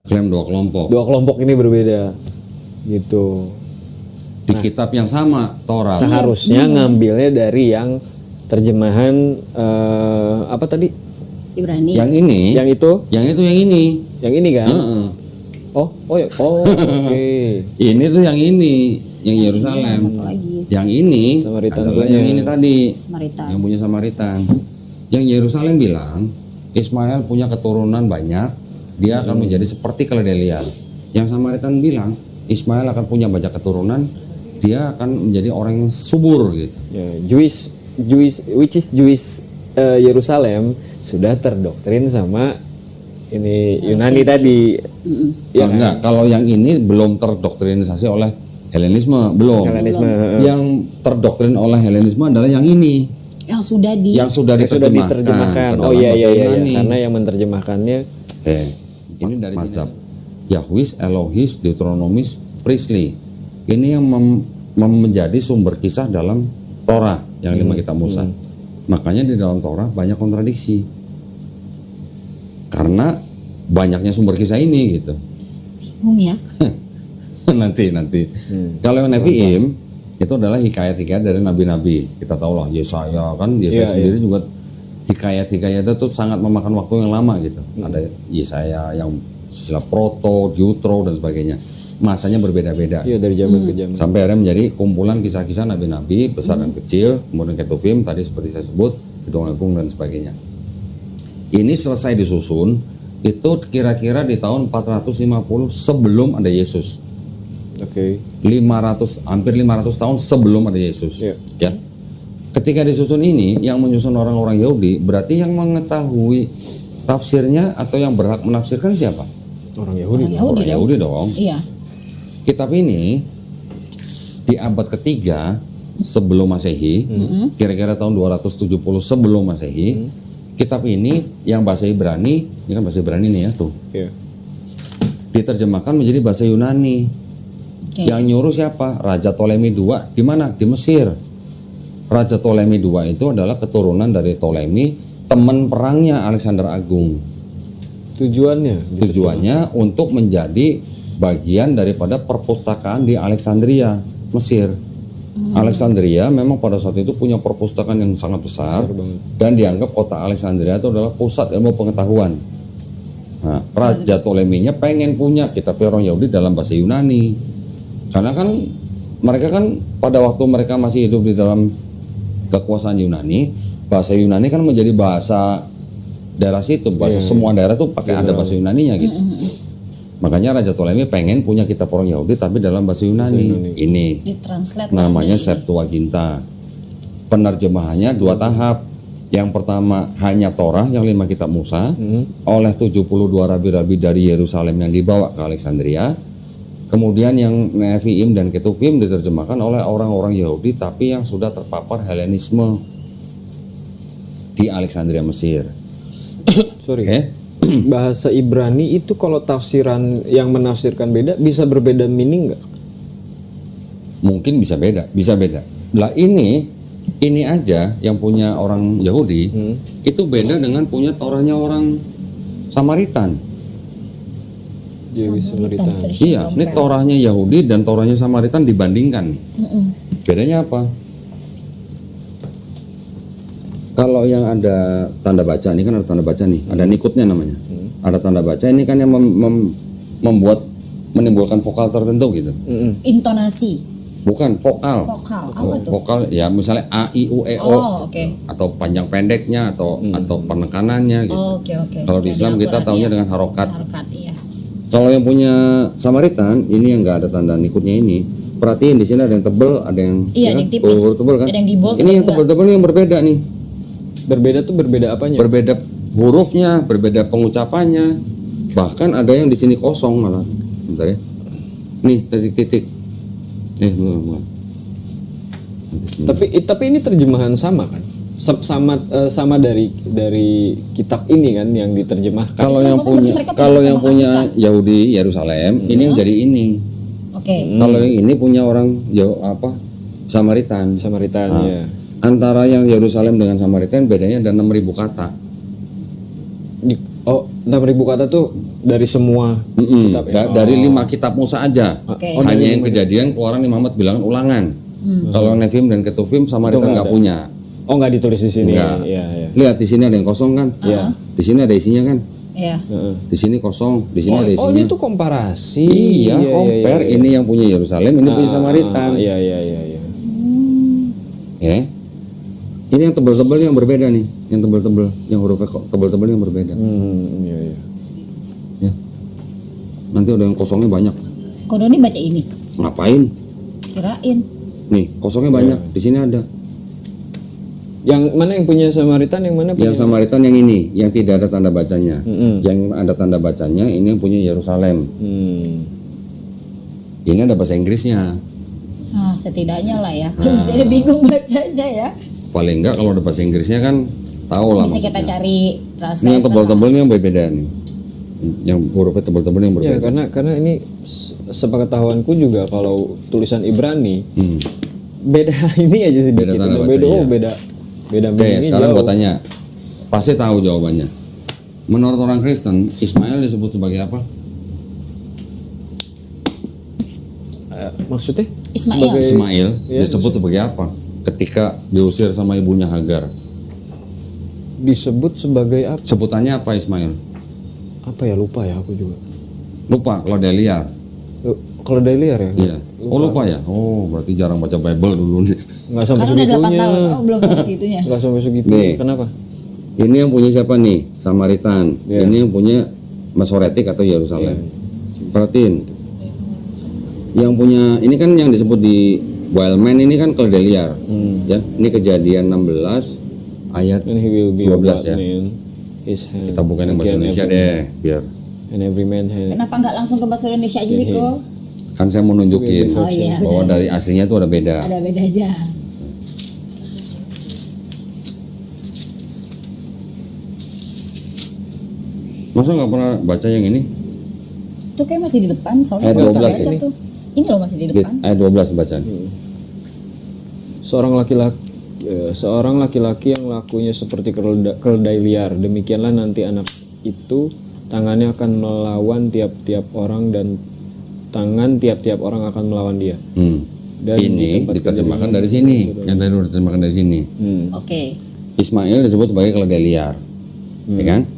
Klaim dua kelompok. Dua kelompok ini berbeda gitu. Di kitab yang sama, Torah. Seharusnya ngambilnya dari yang terjemahan apa tadi? Ibrani. Yang ini. Yang itu? Yang ini. Yang ini kan? Heeh. Oke. Ini tuh yang ini, yang Yerusalem. Satu lagi. Yang ini Samaritan adalah punya. yang ini tadi. Samaritan. Yang punya Samaritan. Yang Yerusalem bilang, Ismail punya keturunan banyak, dia akan menjadi seperti keledai liar. Yang Samaritan bilang, Ismail akan punya banyak keturunan, dia akan menjadi orang yang subur gitu. Ya, Jewish Yerusalem sudah terdoktrin sama ini Yunani tadi. Ya, enggak, kalau yang ini belum terdoktrinisasi oleh Helenisme, belum. Helenisme. Yang terdoktrin oleh Helenisme adalah yang ini, Yang sudah di yang sudah sudah diterjemahkan. diterjemahkan. ke Oh dalam iya bahasa iya iya, Yunani. karena yang menerjemahkannya Ini dari mazhab Yahwis, Elohis, Deuteronomis, Priestly. Ini yang menjadi sumber kisah dalam Torah yang 5 kitab Musa. Makanya di dalam Torah banyak kontradiksi. Karena banyaknya sumber kisah ini gitu. bingung ya. nanti. Kalau yang Nevi'im itu adalah hikayat-hikayat dari nabi-nabi. Kita tahu lah Yesaya kan, Yesaya sendiri juga hikayat-hikayat itu sangat memakan waktu yang lama gitu. Ada Yesaya yang istilah proto, diutro dan sebagainya. Masanya berbeda-beda. iya dari zaman ke zaman. Sampai akhirnya menjadi kumpulan kisah-kisah nabi-nabi besar dan kecil, kemudian Ketuvim tadi seperti saya sebut, Kidung Agung dan sebagainya. Ini selesai disusun itu kira-kira di tahun 450 sebelum ada Yesus. Oke. 500 hampir 500 tahun sebelum ada Yesus. Iya. Ya. Ketika disusun ini yang menyusun orang-orang Yahudi, berarti yang mengetahui tafsirnya atau yang berhak menafsirkan siapa? Orang Yahudi. Orang Yahudi dong. Iya. Kitab ini di abad ketiga sebelum Masehi, kira-kira tahun 270 sebelum Masehi, kitab ini yang bahasa Ibrani, ini kan bahasa Ibrani nih ya tuh, Iya. diterjemahkan menjadi bahasa Yunani. Oke. Yang nyuruh siapa? Raja Ptolemy II. Di mana? Di Mesir. Raja Ptolemy II itu adalah keturunan dari Ptolemy, teman perangnya Alexander Agung. Tujuannya untuk menjadi bagian daripada perpustakaan di Alexandria, Mesir. Alexandria memang pada saat itu punya perpustakaan yang sangat besar dan dianggap kota Alexandria itu adalah pusat ilmu pengetahuan. Nah, Raja Ptolemy-nya pengen punya kitab orang Yahudi dalam bahasa Yunani. Karena kan mereka kan pada waktu mereka masih hidup di dalam kekuasaan Yunani, bahasa Yunani kan menjadi bahasa daerah situ, bahasa semua daerah tuh pakai ada bahasa Yunaninya gitu. Makanya Raja Ptolemy pengen punya kitab orang Yahudi tapi dalam bahasa Yunani. Ini Ditranslate namanya lagi. Septuaginta. Penerjemahannya 2 tahap. Yang pertama hanya Torah yang 5 kitab Musa oleh 72 rabi-rabi dari Yerusalem yang dibawa ke Alexandria. Kemudian yang Nevi'im dan Ketuvim diterjemahkan oleh orang-orang Yahudi tapi yang sudah terpapar Helenisme di Alexandria, Mesir. Sorry. Oke. Bahasa Ibrani itu kalau tafsiran yang menafsirkan beda bisa berbeda meaning nggak? Mungkin bisa beda. Lah ini aja yang punya orang Yahudi itu beda dengan punya Torahnya orang Samaritan. Samaritan. Iya, ini Torahnya Yahudi dan Torahnya Samaritan dibandingkan nih. Bedanya apa? Kalau yang ada tanda baca, ini kan ada tanda baca nih, ada nikutnya namanya. Ada tanda baca ini kan yang menimbulkan vokal tertentu gitu. Intonasi. Bukan vokal. Vokal. Apa tuh? Vokal ya misalnya A I U E O. Oh, oke. Atau panjang pendeknya atau penekanannya gitu. Oh, oke. Kalau di Islam kita taunya dengan harokat. Harokat, iya. Kalau yang punya Samaritan ini yang nggak ada tanda nikutnya ini, perhatiin di sini ada yang tebel, ada yang Iya, ada yang tipis. tebel kan? Ada yang di bold, Ini ada yang enggak. tebel-tebel yang berbeda nih. Berbeda tuh berbeda apanya? Berbeda hurufnya, berbeda pengucapannya. Bahkan ada yang di sini kosong malah. Bentar ya. Nih, titik-titik. Bukan. Tapi ini terjemahan sama kan? Sama dari kitab ini kan yang diterjemahkan. Kalau yang Mereka punya sama Yahudi Yerusalem, ini yang jadi ini. Oke. Kalau yang ini punya orang Samaritan. Ya. Antara yang Yerusalem dengan Samaritan bedanya ada 6.000 kata. Oh, 6.000 kata tuh dari semua kitab ya? Dari 5 kitab Musa aja. Oke. Hanya yang kejadian, keluaran, Muhammad bilangan, ulangan. Kalau Nefim dan Ketuvim Samaritan nggak punya. Oh, nggak ditulis di sini. Nggak. Iya, iya. Lihat di sini ada yang kosong kan? Iya. Di sini ada isinya kan? Iya. Di sini kosong, di sini ada Oh, isinya. ini tuh komparasi. Iya, compare ini yang punya Yerusalem, ini punya Samaritan. Iya, iya, iya, iya. Ya. Ini yang tebel-tebel yang berbeda nih, yang tebel-tebel, yang hurufnya tebel-tebel yang berbeda. Iya, iya. Ya. Nanti ada yang kosongnya banyak. Kodoni baca ini. Ngapain? Kirain. Nih, kosongnya banyak. Di sini ada. Yang mana yang punya Samaritan, yang mana punya? Yang Samaritan yang ini, yang tidak ada tanda bacanya. Yang ada tanda bacanya ini yang punya Yerusalem. Ini ada bahasa Inggrisnya. Nah, setidaknya lah ya. Kalau misalnya bingung bacanya ya. Paling enggak kalau ada bahasa Inggrisnya kan tahu lah. Bisa kita maksudnya. cari rasa. Ini yang tebal-tebal ini yang berbeda nih. Yang hurufnya tebal-tebal yang Ya, berbeda. karena ini sepengetahuanku juga kalau tulisan Ibrani beda ini aja sih Beda dikit. tanda beda baca, iya. beda Oke, meaningnya sekarang jauh. gua tanya. Pasti tahu jawabannya. Menurut orang Kristen, Ismail disebut sebagai apa? Maksudnya? Ismail. Ismail Iya, disebut sebagai apa? Ketika diusir sama ibunya Hagar. Disebut sebagai apa? Sebutannya apa Ismail? Apa ya, lupa ya aku juga. Lupa kalau dia liar. Kalau dari liar ya? Iya. Oh lupa ya? Oh berarti jarang baca Bible dulu nih. Nggak sampai Karena udah 8 segitunya. tahun. Oh, belum sampai segitunya. Nggak sampai segitu. Nih. Kenapa? Ini yang punya siapa nih? Samaritan. Iya. Ini yang punya Masoretik atau Yerusalem. Perhatiin. Yang punya ini kan yang disebut di Wildman ini kan Keldeliar. Ya, ini Kejadian 16 ayat And he will be 12 ya. His hand Kita bukan yang bahasa again Indonesia every- deh, biar And every man hand. Kenapa nggak langsung ke bahasa Indonesia aja sih kok? kan saya mau nunjukin Oh, iya, bahwa dari aslinya itu ada beda. Ada beda aja. Masa nggak pernah baca yang ini? Itu kayak masih di depan, soalnya Ayat kalau saya 12 baca ini. tuh. Ini loh masih di depan. Ayat 12 bacaan. Seorang laki-laki yang lakunya seperti keledai liar, demikianlah nanti anak itu tangannya akan melawan tiap-tiap orang dan tangan tiap-tiap orang akan melawan dia. Dan di Ini tempat diterjemahkan dari sini. Yang tadi udah diterjemahkan dari sini. Oke. Ismail disebut sebagai keledai liar. Ya kan?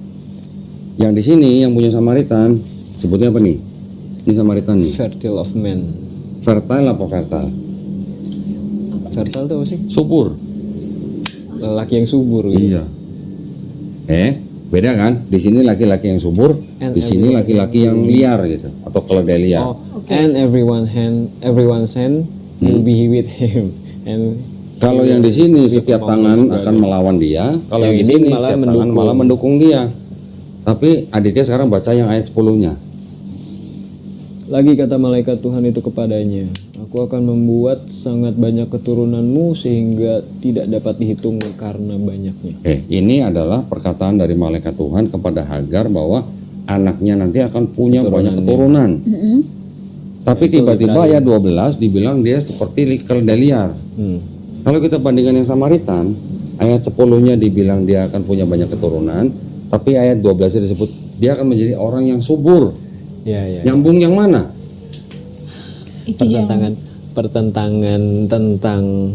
Yang di sini yang punya Samaritan sebutnya apa nih? Ini Samaritan nih. fertile of men. Fertile apa fertile? Fertile itu apa sih? Subur. Lelaki yang subur gitu. Iya. Beda kan? Di sini laki-laki yang subur, And di sini laki-laki yang liar gitu atau keledai liar. Oh, and everyone's hand will be with him. And Kalau yang di sini setiap tangan akan melawan dia, kalau yang di Yang ini sini malah setiap tangan malah mendukung dia. Tapi Aditya sekarang baca yang ayat 10-nya. lagi kata malaikat Tuhan itu kepadanya, aku akan membuat sangat banyak keturunanmu sehingga tidak dapat dihitung karena banyaknya. Ini adalah perkataan dari malaikat Tuhan kepada Hagar bahwa anaknya nanti akan punya banyak keturunan. Tapi tiba-tiba ayat 12 dibilang dia seperti keledai liar. Kalau kita bandingkan yang Samaritan, ayat 10-nya dibilang dia akan punya banyak keturunan, tapi ayat 12-nya disebut dia akan menjadi orang yang subur. Ya. Nyambung yang mana? Itu yang Pertentangan tentang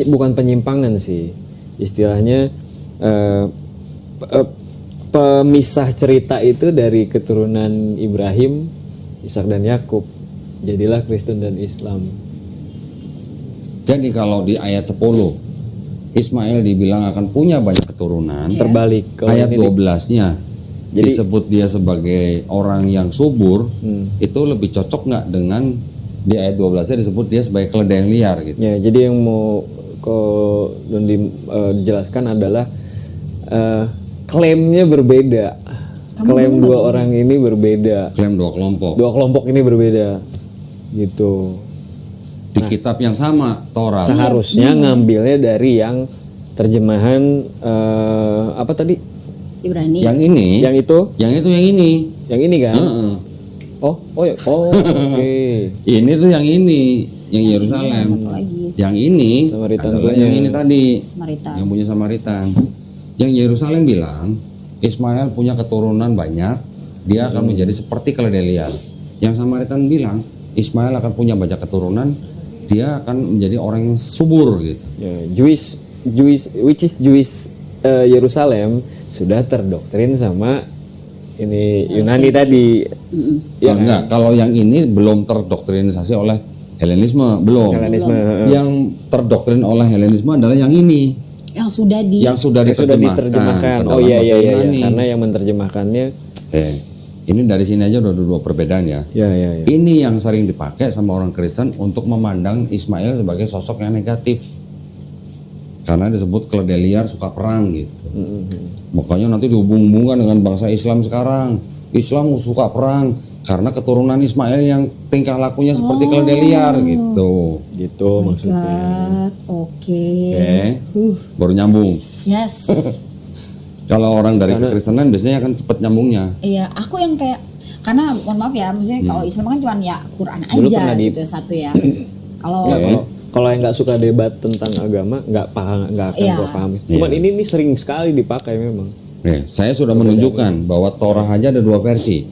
bukan penyimpangan sih, istilahnya pemisah cerita itu dari keturunan Ibrahim, Ishak dan Yakub. Jadilah Kristen dan Islam. Jadi kalau di ayat 10 Ismail dibilang akan punya banyak keturunan, Terbalik kalau ayat ini 12-nya disebut dia sebagai orang yang subur, itu lebih cocok nggak dengan di ayat 12-nya disebut dia sebagai keledai yang liar gitu. Ya, jadi yang mau dijelaskan adalah klaimnya berbeda. Klaim dua orang ini berbeda. Klaim dua kelompok. Dua kelompok ini berbeda. Gitu. Di kitab yang sama, Torah. Seharusnya ngambilnya dari yang terjemahan apa tadi? Ibrani. Yang ini, Yang itu? yang ini. Yang ini kan? Heeh. Oke. Ini tuh yang ini, yang Yerusalem. Satu lagi. Yang ini Samaritan adalah punya. yang ini tadi, Samaritan. yang punya Samaritan. Yang Yerusalem bilang, Ismail punya keturunan banyak, dia akan menjadi seperti keledai. Yang Samaritan bilang Ismail akan punya banyak keturunan, dia akan menjadi orang yang subur gitu. Ya, Jewish Yerusalem sudah terdoktrin sama ini Yunani tadi. Ya, Enggak, kalau yang ini belum terdoktrinisasi oleh Helenisme, belum. Helenisme. Yang terdoktrin oleh Helenisme adalah yang ini, yang sudah di yang sudah Sudah diterjemahkan. diterjemahkan. ke Oh dalam iya bahasa iya iya, Yunani. karena yang menerjemahkannya. Ini dari sini aja udah dua perbedaan ya. Ya ya ya. Ini yang sering dipakai sama orang Kristen untuk memandang Ismail sebagai sosok yang negatif. Karena disebut keledai liar suka perang gitu. Makanya nanti dihubung-hubungkan dengan bangsa Islam sekarang. Islam suka perang karena keturunan Ismail yang tingkah lakunya seperti keledai liar gitu. Gitu maksudnya. Oke. Baru nyambung. Yes. Kalau orang dari kekristenan biasanya akan cepat nyambungnya. Iya, aku yang kayak karena mohon maaf ya, maksudnya kalau Islam kan cuma ya Quran Dulu aja pernah gitu satu ya. Kalau Kalau yang nggak suka debat tentang agama nggak akan Iya. gua pahami. Cuman ini sering sekali dipakai memang. Saya sudah menunjukkan bahwa Torah aja ada dua versi.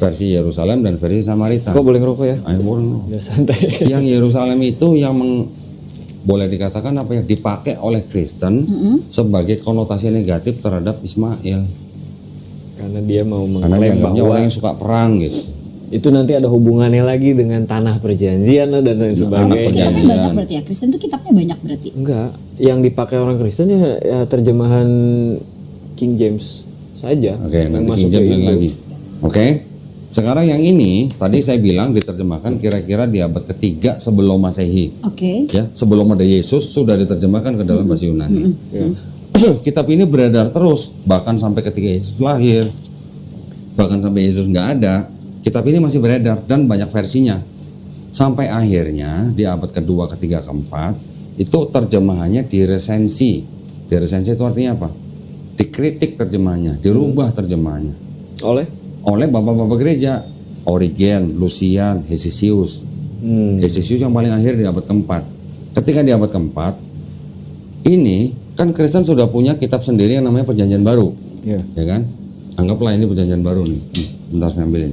Versi Yerusalem dan versi Samaritan. Kok boleh ngerokok ya? Ayo boleh. Ya santai. Yang Yerusalem itu yang boleh dikatakan apa ya, dipakai oleh Kristen sebagai konotasi negatif terhadap Ismail. Karena dia mau Karena mengklaim dianggapnya bahwa orang yang suka perang gitu. itu nanti ada hubungannya lagi dengan tanah perjanjian dan lain sebagainya. kitabnya banyak berarti ya, Kristen tuh kitabnya banyak berarti. Enggak, yang dipakai orang Kristen ya terjemahan King James saja. Oke, Yang nanti masuk King ke James Indo. lagi. Oke. Sekarang yang ini tadi saya bilang diterjemahkan kira-kira di abad ketiga sebelum Masehi. Oke. Ya, sebelum ada Yesus sudah diterjemahkan ke dalam bahasa Yunani. Kitab ini beredar terus bahkan sampai ketika Yesus lahir, bahkan sampai Yesus nggak ada, kitab ini masih beredar dan banyak versinya. Sampai akhirnya di abad kedua, ketiga, keempat itu terjemahannya diresensi. Diresensi itu artinya apa? Dikritik terjemahannya, dirubah terjemahannya oleh bapak-bapak gereja, Origen, Lucian, Hesisius. Hesisius yang paling akhir di abad keempat. Ketika di abad keempat, ini kan Kristen sudah punya kitab sendiri yang namanya Perjanjian Baru, Ya. ya kan? Anggaplah ini Perjanjian Baru nih. Bentar saya ambilin.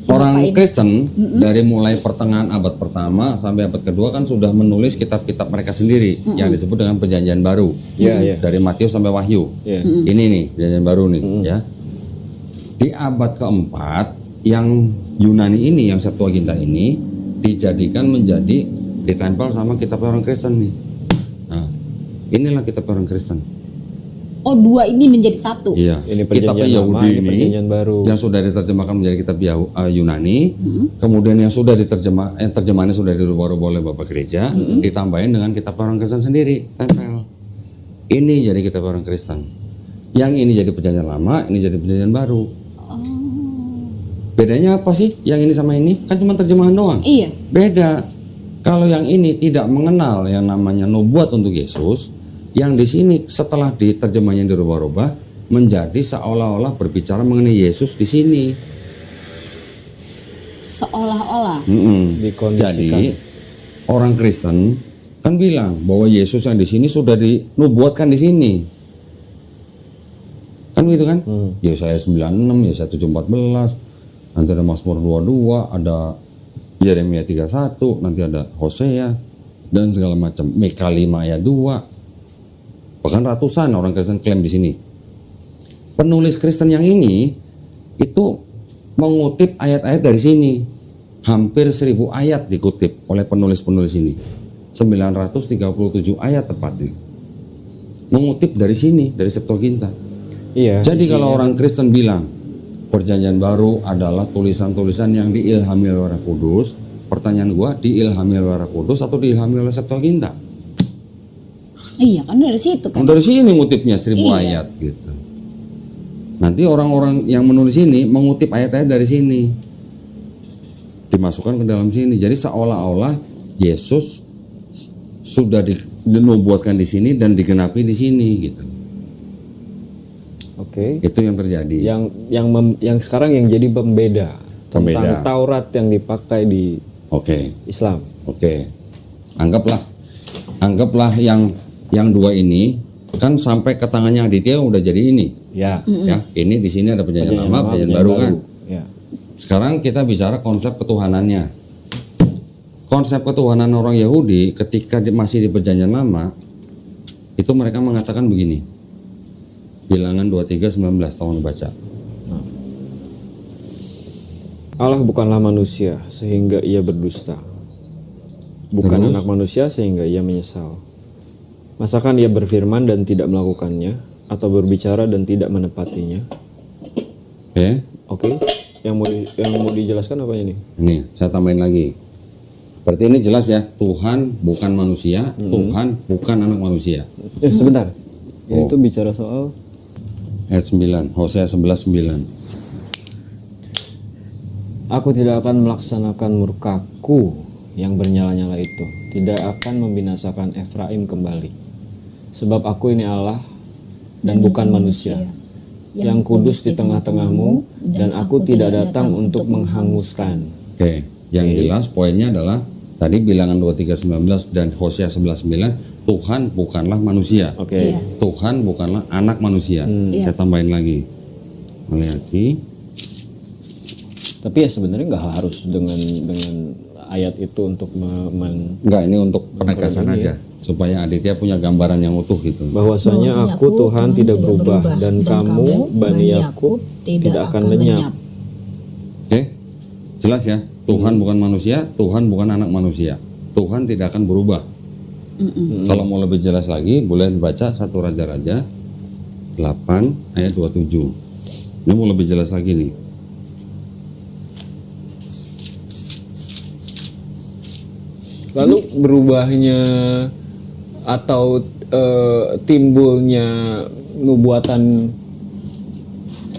Sama Orang Pak ini. Kristen dari mulai pertengahan abad pertama sampai abad kedua kan sudah menulis kitab-kitab mereka sendiri yang disebut dengan Perjanjian Baru. Iya, iya. Dari Matius sampai Wahyu. Iya. Ini nih Perjanjian Baru nih, ya. Di abad keempat yang Yunani ini, yang Septuaginta ini dijadikan menjadi ditempel sama kitab orang Kristen nih. Nah, inilah kitab orang Kristen. Oh, dua ini menjadi satu. Iya. Ini Kitab perjanjian lama, Yahudi ini ini perjanjian baru. yang sudah diterjemahkan menjadi kitab Yunani, kemudian yang sudah terjemahannya sudah dirubah-rubah oleh Bapak Gereja, ditambahin dengan kitab orang Kristen sendiri, tempel. Ini jadi kitab orang Kristen. Yang ini jadi perjanjian lama, ini jadi perjanjian baru. Bedanya apa sih? Yang ini sama ini kan cuma terjemahan doang. Iya. Beda. Kalau yang ini tidak mengenal yang namanya nubuat untuk Yesus, yang di sini setelah diterjemahnya dirubah-rubah menjadi seolah-olah berbicara mengenai Yesus di sini. Seolah-olah. Dikondisikan. Jadi orang Kristen kan bilang bahwa Yesus yang di sini sudah dinubuatkan di sini. Kan gitu kan? Yesaya 96, Yesaya 7:14, nanti ada Mazmur 22, ada Yeremia 31, nanti ada Hosea dan segala macam. Mika 5 ayat 2. Bahkan ratusan orang Kristen klaim di sini. Penulis Kristen yang ini itu mengutip ayat-ayat dari sini. Hampir 1000 ayat dikutip oleh penulis-penulis ini. 937 ayat tepatnya. Mengutip dari sini, dari Septuaginta. Iya. Jadi kalau orang Kristen bilang Perjanjian Baru adalah tulisan-tulisan yang diilhami oleh Roh Kudus, pertanyaan gua, diilhami oleh Roh Kudus atau diilhami oleh Septuaginta? Iya kan dari situ kan. Dari sini ngutipnya 1000 Iya. ayat gitu. Nanti orang-orang yang menulis ini mengutip ayat-ayat dari sini, dimasukkan ke dalam sini. Jadi seolah-olah Yesus sudah dinubuatkan di sini dan digenapi di sini gitu. Oke. Itu yang terjadi. Yang sekarang yang jadi pembeda tentang Pembeda. Taurat yang dipakai di Oke. Islam. Oke. Anggaplah yang dua ini Kan sampai ke tangannya Aditya udah jadi ini. Ya. Ya, ini di sini ada perjanjian lama, perjanjian baru kan. Ya. Sekarang kita bicara konsep ketuhanannya. Konsep ketuhanan orang Yahudi ketika masih di perjanjian lama itu mereka mengatakan begini. Bilangan 23:19 tolong baca. Allah bukanlah manusia sehingga ia berdusta. Bukan Terus? anak manusia sehingga ia menyesal. Masakan ia berfirman dan tidak melakukannya, atau berbicara dan tidak menepatinya? Oke. Oke. Yang mau dijelaskan apa ini? Ini saya tambahin lagi. Berarti ini jelas ya, Tuhan bukan manusia, Tuhan bukan anak manusia. Sebentar. Ini tuh bicara soal Ayat 9, Hosea 11:9. Aku tidak akan melaksanakan murkaku yang bernyala-nyala itu, tidak akan membinasakan Efraim kembali. Sebab aku ini Allah dan bukan manusia, yang kudus di tengah-tengahmu, dan aku tidak datang untuk menghanguskan. Oke, yang jelas poinnya adalah tadi bilangan 23:19 dan Hosea 11:9, Tuhan bukanlah manusia. Oke. Tuhan bukanlah anak manusia. Saya tambahin lagi. Melihat Tapi ya sebenarnya nggak harus dengan ayat itu untuk enggak, ini untuk penegasan aja supaya Aditya punya gambaran yang utuh gitu. bahwasanya aku Tuhan tidak berubah dan kamu Bani Yakub tidak akan lenyap. Oke. Jelas ya? Tuhan bukan manusia, Tuhan bukan anak manusia. Tuhan tidak akan berubah. Kalau mau lebih jelas lagi, boleh dibaca 1 Raja-Raja 8 ayat 27. Ini mau lebih jelas lagi nih. Lalu berubahnya atau timbulnya nubuatan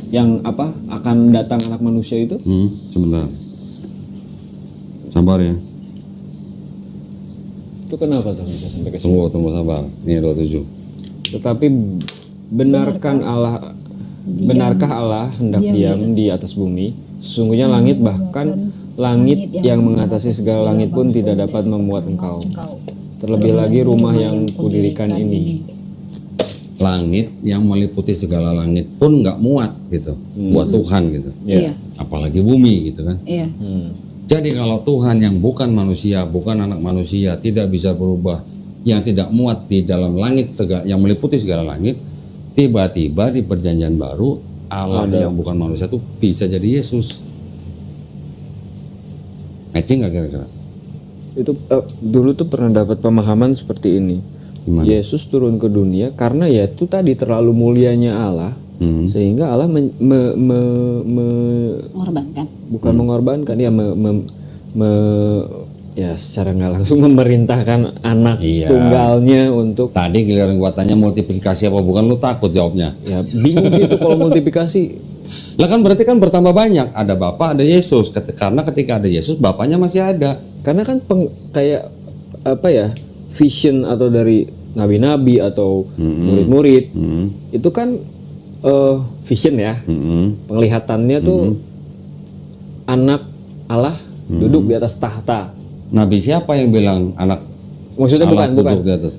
yang apa akan datang anak manusia itu? Sebentar. Sabar ya. Itu kenapa tuh bisa sampai ke situ? Tunggu sabar. Ini 27. Tetapi benarkah Allah hendak diam di atas bumi? Sesungguhnya langit, bahkan langit yang mengatasi segala langit pun tidak dapat memuat engkau. Terlebih lagi rumah yang kudirikan ini. Langit yang meliputi segala langit pun nggak muat gitu buat Tuhan gitu. Iya. Apalagi bumi gitu kan. Iya. Jadi kalau Tuhan yang bukan manusia, bukan anak manusia, tidak bisa berubah, yang tidak muat di dalam langit yang meliputi segala langit, tiba-tiba di perjanjian baru Allah yang bukan manusia itu bisa jadi Yesus. Matching nggak kira-kira? Itu dulu tuh pernah dapat pemahaman seperti ini. Gimana? Yesus turun ke dunia karena ya itu tadi terlalu mulianya Allah, sehingga Allah Mengorbankan. bukan mengorbankan ya ya secara nggak langsung memerintahkan anak tunggalnya untuk Tadi giliran gua tanya multiplikasi apa bukan, lu takut jawabnya. ya bingung gitu kalau multiplikasi. Lah kan berarti kan bertambah banyak. Ada Bapa, ada Yesus. Karena ketika ada Yesus, Bapaknya masih ada. Karena kan kayak apa ya vision atau dari nabi-nabi atau murid-murid itu kan vision ya, penglihatannya tuh anak Allah duduk di atas tahta. Nabi siapa yang bilang anak Maksudnya Allah bukan duduk di atas?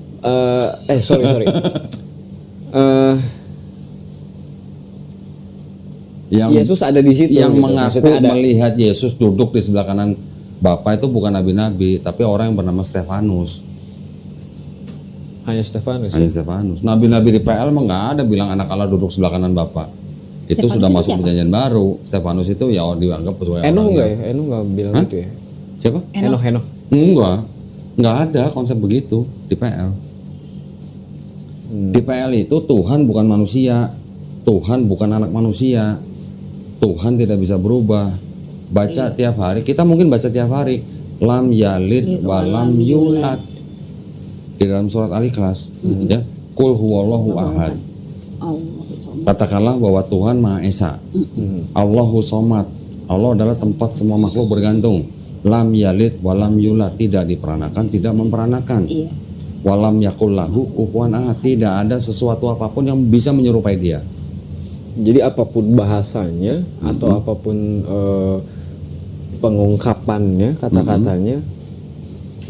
sorry Yang Yesus ada di situ yang gitu. mengaku Maksudnya ada melihat Yesus duduk di sebelah kanan Bapa itu bukan nabi-nabi, tapi orang yang bernama Stefanus. hanya Stefanus. Hanya Stefanus. Nabi-nabi di PL mah nggak ada bilang anak Allah duduk sebelah kanan Bapa. Itu Stefanus sudah itu masuk siapa? perjanjian baru. Stefanus itu ya dianggap sebagai Enoch orang enggak yang- ya? Enoch enggak bilang gitu ya? Siapa? Enoch. Enggak ada konsep begitu di PL. Di PL itu Tuhan bukan manusia, Tuhan bukan anak manusia, Tuhan tidak bisa berubah. Baca tiap hari, kita mungkin baca tiap hari, lam yalid walam yulad di dalam surat Al-Ikhlas, ya, kul huwallahu ahad. Katakanlah bahwa Tuhan Maha Esa, Allahu Somad, Allah adalah tempat semua makhluk bergantung. Lam yalid walam yulad, tidak diperanakan, tidak memperanakan. Iya. Walam yakullahu kufuwan ahad, tidak ada sesuatu apapun yang bisa menyerupai dia. Jadi apapun bahasanya atau apapun pengungkapannya, kata-katanya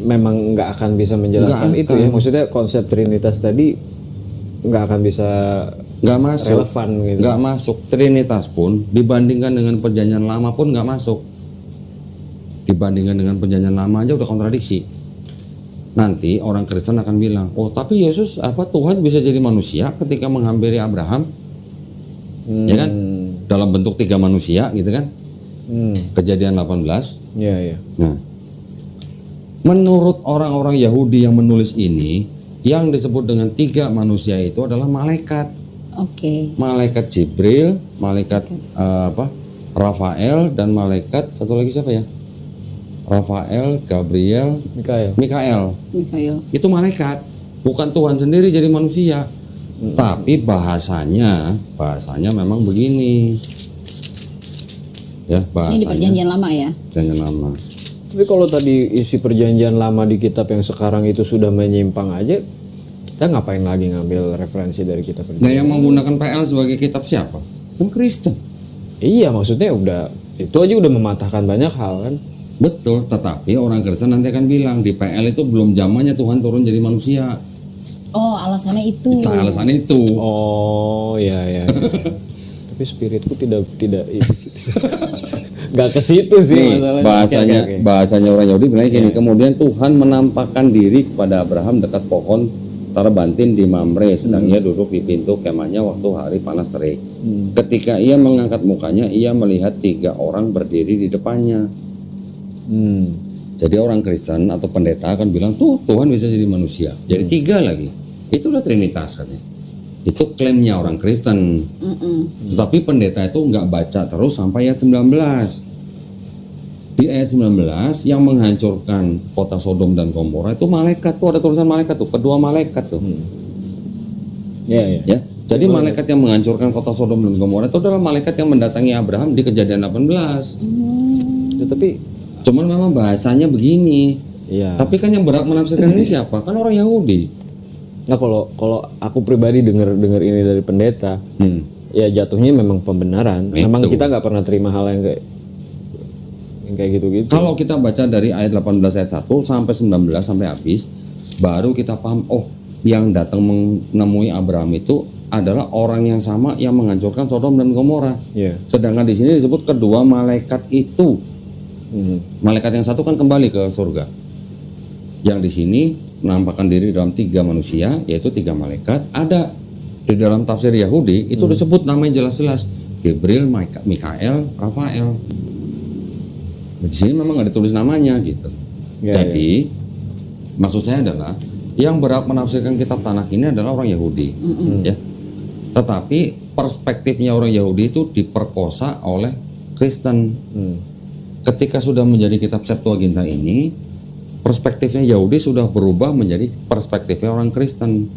memang nggak akan bisa menjelaskan Nggak itu akan. ya. Maksudnya konsep Trinitas tadi nggak akan bisa nggak masuk, relevan gitu. nggak masuk. Trinitas pun dibandingkan dengan perjanjian lama pun nggak masuk. Dibandingkan dengan perjanjian lama aja udah kontradiksi. Nanti orang Kristen akan bilang, oh tapi Yesus Tuhan bisa jadi manusia ketika menghampiri Abraham, ya kan? Dalam bentuk 3 manusia gitu kan? Kejadian 18. Iya, iya. Nah, menurut orang-orang Yahudi yang menulis ini, yang disebut dengan 3 manusia itu adalah malaikat. Oke. Malaikat Jibril, malaikat Rafael, dan malaikat satu lagi siapa ya? Rafael, Gabriel, Mikael. Itu malaikat, bukan Tuhan sendiri jadi manusia. Tapi bahasanya memang begini. Ya, bahasanya. Ini di perjanjian lama ya? Perjanjian lama. Tapi kalau tadi isi perjanjian lama di kitab yang sekarang itu sudah menyimpang aja, kita ngapain lagi ngambil referensi dari kitab perjanjian? Nah, yang menggunakan PL sebagai kitab siapa? Kan Kristen. Iya, maksudnya itu aja udah mematahkan banyak hal kan. Betul, tetapi orang Kristen nanti akan bilang di PL itu belum zamannya Tuhan turun jadi manusia. Oh, alasannya itu. Nah, alasan itu. Oh, iya. Tapi spiritku tidak nggak ke situ sih Nih, masalahnya. bahasanya orang Yahudi bilang gini, kemudian Tuhan menampakkan diri kepada Abraham dekat pohon Tarabantin di Mamre, sedang ia duduk di pintu kemahnya waktu hari panas terik. Ketika ia mengangkat mukanya, ia melihat 3 orang berdiri di depannya. Jadi orang Kristen atau pendeta akan bilang tuh Tuhan bisa jadi manusia. Jadi 3 lagi. Itulah Trinitas katanya. Itu klaimnya orang Kristen. Tetapi pendeta itu nggak baca terus sampai ayat 19. Di ayat 19 yang menghancurkan kota Sodom dan Gomora itu malaikat, tuh ada tulisan malaikat tuh, kedua malaikat tuh. Iya. Ya. Jadi malaikat yang menghancurkan kota Sodom dan Gomora itu adalah malaikat yang mendatangi Abraham di Kejadian 18. Tapi Cuman memang bahasanya begini. iya. Tapi kan yang berhak menafsirkan ini siapa? Kan orang Yahudi. Nah, kalau aku pribadi dengar ini dari pendeta, ya jatuhnya memang pembenaran. Itu. Memang kita nggak pernah terima hal yang kayak gitu-gitu. Kalau kita baca dari ayat 18 ayat 1 sampai 19 sampai habis, baru kita paham, oh, yang datang menemui Abraham itu adalah orang yang sama yang menghancurkan Sodom dan Gomora. Iya. Sedangkan di sini disebut kedua malaikat itu. Malaikat yang satu kan kembali ke surga. Yang di sini menampakkan diri dalam 3 manusia, yaitu 3 malaikat. Ada di dalam tafsir Yahudi itu disebut namanya jelas-jelas Gabriel, Mikael, Rafael. Di sini memang nggak ditulis namanya gitu. Jadi maksud saya adalah yang berhak menafsirkan kitab Tanakh ini adalah orang Yahudi, ya. Tetapi perspektifnya orang Yahudi itu diperkosa oleh Kristen. Ketika sudah menjadi kitab Septuaginta ini, perspektifnya Yahudi sudah berubah menjadi perspektifnya orang Kristen.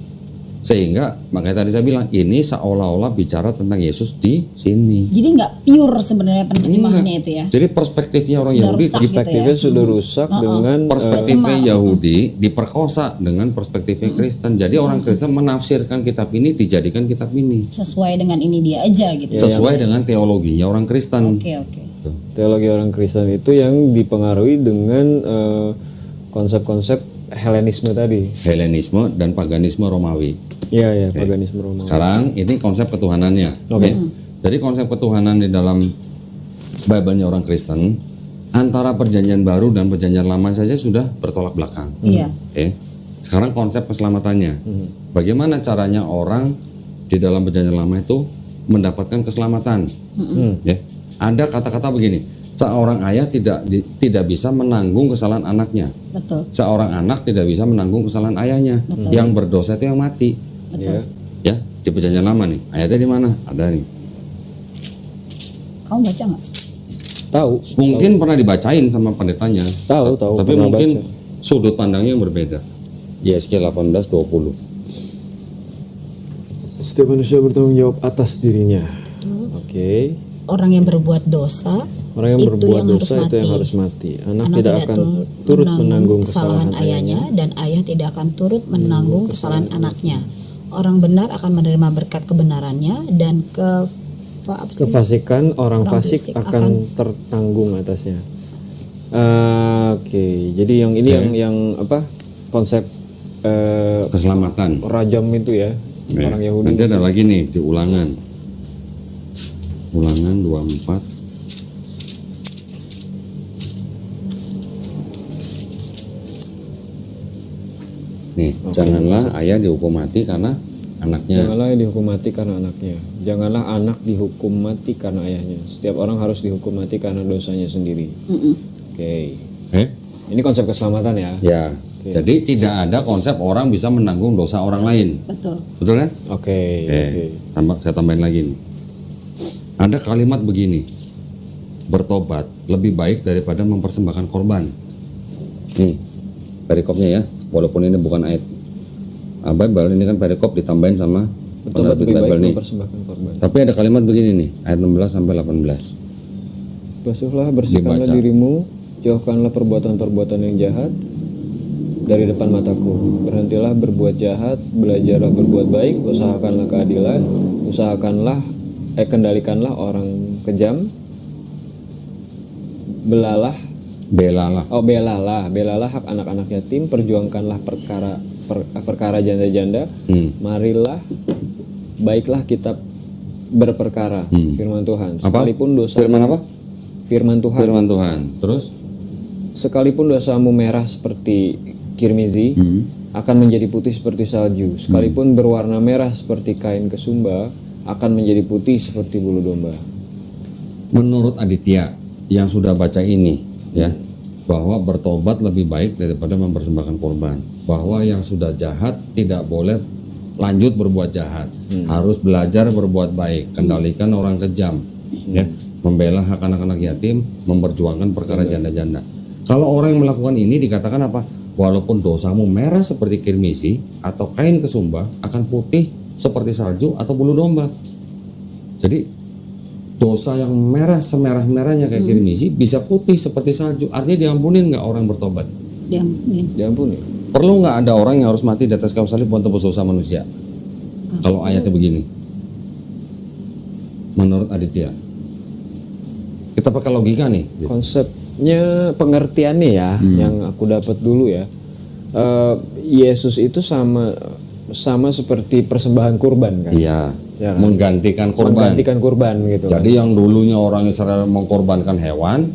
Sehingga makanya tadi saya bilang ini seolah-olah bicara tentang Yesus di sini. Jadi nggak pure sebenarnya penerjemahannya itu ya. Jadi perspektifnya orang Sudah Yahudi rusak gitu perspektifnya sudah rusak dengan perspektifnya Yahudi diperkosa dengan perspektifnya Kristen. Jadi orang Kristen menafsirkan kitab ini dijadikan kitab ini Sesuai dengan ini dia aja gitu. sesuai dengan teologinya orang Kristen. Oke. teologi orang Kristen itu yang dipengaruhi dengan konsep-konsep Helenisme tadi. Helenisme dan paganisme Romawi. Iya, paganisme Romawi. Sekarang ini konsep ketuhanannya. Oke. Jadi konsep ketuhanan di dalam Bible-nya orang Kristen antara perjanjian baru dan perjanjian lama saja sudah bertolak belakang. Iya. Oke. Sekarang konsep keselamatannya. Bagaimana caranya orang di dalam perjanjian lama itu mendapatkan keselamatan? Ya. Ada kata-kata begini, seorang ayah tidak bisa menanggung kesalahan anaknya. Betul. Seorang anak tidak bisa menanggung kesalahan ayahnya. Yang berdosa itu yang mati. Betul. Ya, di perjanjian lama nih. Ayatnya di mana? Ada nih. Kamu baca nggak? Tahu. Mungkin pernah dibacain sama pendetanya. Tahu. Tapi pernah mungkin baca. sudut pandangnya yang berbeda. Yeskiel 18:20. Setiap manusia bertanggung jawab atas dirinya. Oke. Orang yang berbuat dosa Orang yang itu berbuat yang dosa harus itu yang mati. harus mati. Anak Anak tidak akan turut menanggung kesalahan ayahnya dan ayah tidak akan turut menanggung kesalahan anaknya. Orang benar akan menerima berkat kebenarannya dan kefasikan orang fasik fasik akan tertanggung atasnya. Oke. Jadi yang ini yang apa? Konsep Keselamatan. rajam itu ya. orang Yahudi. Nanti ada lagi nih di Ulangan 24. Nih, janganlah ayah dihukum mati karena anaknya. Janganlah dihukum mati karena anaknya. Janganlah anak dihukum mati karena ayahnya. Setiap orang harus dihukum mati karena dosanya sendiri. Oke. Ini konsep keselamatan ya. Ya. Jadi tidak ada konsep orang bisa menanggung dosa orang lain. Betul. Betul kan? Oke. Saya tambahin lagi nih. Ada kalimat begini. Bertobat lebih baik daripada mempersembahkan korban. Nih, perikopnya ya. Walaupun ini bukan ayat Bible, ini kan perikop ditambahin sama Bertobat lebih Bible baik nih. mempersembahkan korban. Tapi ada kalimat begini nih, ayat 16 sampai 18. Basuhlah, bersihkanlah Dibaca. dirimu, jauhkanlah perbuatan-perbuatan yang jahat dari depan mataku. Berhentilah berbuat jahat, belajarlah berbuat baik, usahakanlah keadilan, kendalikanlah orang kejam, belalah hak anak-anak yatim, perjuangkanlah perkara janda-janda. Marilah baiklah kita berperkara. Firman Tuhan. Sekalipun dosa. Firman apa? Firman Tuhan. Firman Tuhan. Terus Sekalipun dosamu merah seperti kirmizi, akan menjadi putih seperti salju. Sekalipun berwarna merah seperti kain kesumba, akan menjadi putih seperti bulu domba. menurut Aditya yang sudah baca ini ya, bahwa bertobat lebih baik daripada mempersembahkan korban, bahwa yang sudah jahat tidak boleh lanjut berbuat jahat, harus belajar berbuat baik, kendalikan orang kejam, ya, membela hak anak-anak yatim, memperjuangkan perkara janda-janda. Kalau orang yang melakukan ini dikatakan apa? Walaupun dosamu merah seperti kirmisi atau kain kesumba, akan putih seperti salju atau bulu domba. Jadi dosa yang merah semerah-merahnya kayak kirmisi bisa putih seperti salju. Artinya diampunin nggak orang bertobat? Diampuni. Perlu nggak ada orang yang harus mati di atas kayu salib untuk tebus dosa manusia? Kalau ayatnya begini, menurut Aditya, kita pakai logika nih. Konsepnya, pengertiannya ya, yang aku dapat dulu ya, Yesus itu sama seperti persembahan kurban kan? Iya. Ya kan? Menggantikan kurban. Menggantikan kurban gitu. Jadi yang dulunya orang Israel mengkorbankan hewan,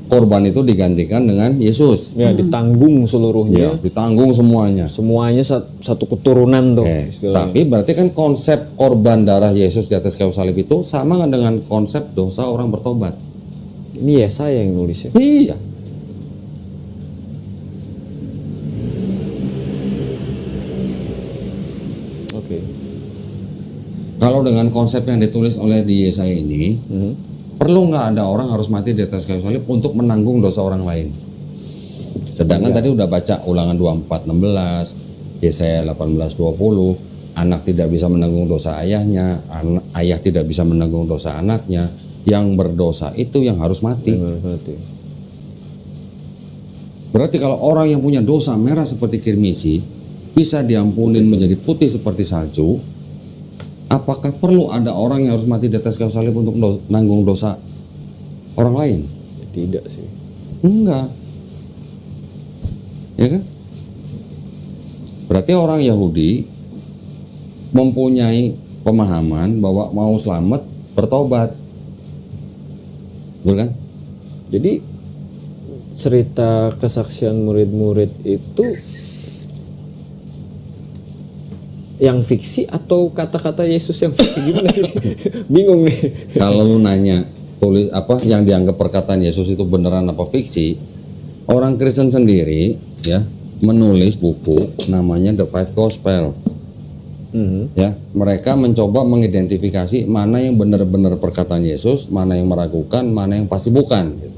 korban itu digantikan dengan Yesus. Ya, ditanggung seluruhnya. Ya, ditanggung semuanya. Semuanya satu keturunan tuh istilahnya. Tapi berarti kan konsep korban darah Yesus di atas kayu salib itu sama nggak dengan konsep dosa orang bertobat? Ini Yesaya yang nulis ya. Iya. Oke. Kalau dengan konsep yang ditulis oleh di Yesaya ini, perlu nggak ada orang harus mati di atas kayu salib untuk menanggung dosa orang lain? Sedangkan tadi udah baca Ulangan 24:16, Yesaya 18:20, anak tidak bisa menanggung dosa ayahnya, ayah tidak bisa menanggung dosa anaknya, yang berdosa itu yang harus mati. Berarti kalau orang yang punya dosa merah seperti kirmisi bisa diampunin menjadi putih seperti salju, apakah perlu ada orang yang harus mati di atas kayu salib untuk nanggung dosa orang lain? Tidak sih. Enggak. Ya kan? Berarti orang Yahudi mempunyai pemahaman bahwa mau selamat bertobat. Betul kan? Jadi cerita kesaksian murid-murid itu yang fiksi atau kata-kata Yesus yang fiksi, gimana sih? Bingung nih. Kalau lu nanya tulis apa yang dianggap perkataan Yesus itu beneran apa fiksi, orang Kristen sendiri ya menulis buku namanya The Five Gospel. Ya, mereka mencoba mengidentifikasi mana yang benar-benar perkataan Yesus, mana yang meragukan, mana yang pasti bukan. Gitu.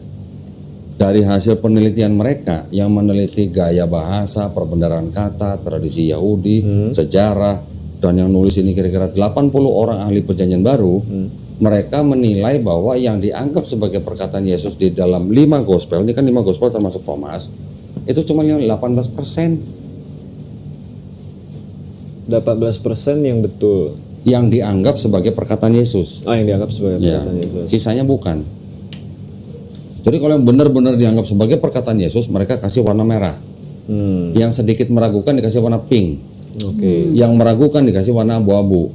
Dari hasil penelitian mereka yang meneliti gaya bahasa, perbendaharaan kata, tradisi Yahudi, sejarah, dan yang nulis ini kira-kira 80 orang ahli perjanjian baru, mereka menilai bahwa yang dianggap sebagai perkataan Yesus di dalam 5 gospel, ini kan 5 gospel termasuk Thomas, itu cuma 18%. 18% yang betul. Yang dianggap sebagai perkataan Yesus. Yang dianggap sebagai perkataan Yesus. Sisanya bukan. Jadi kalau yang benar-benar dianggap sebagai perkataan Yesus, mereka kasih warna merah. Yang sedikit meragukan dikasih warna pink. Oke. Yang meragukan dikasih warna abu-abu.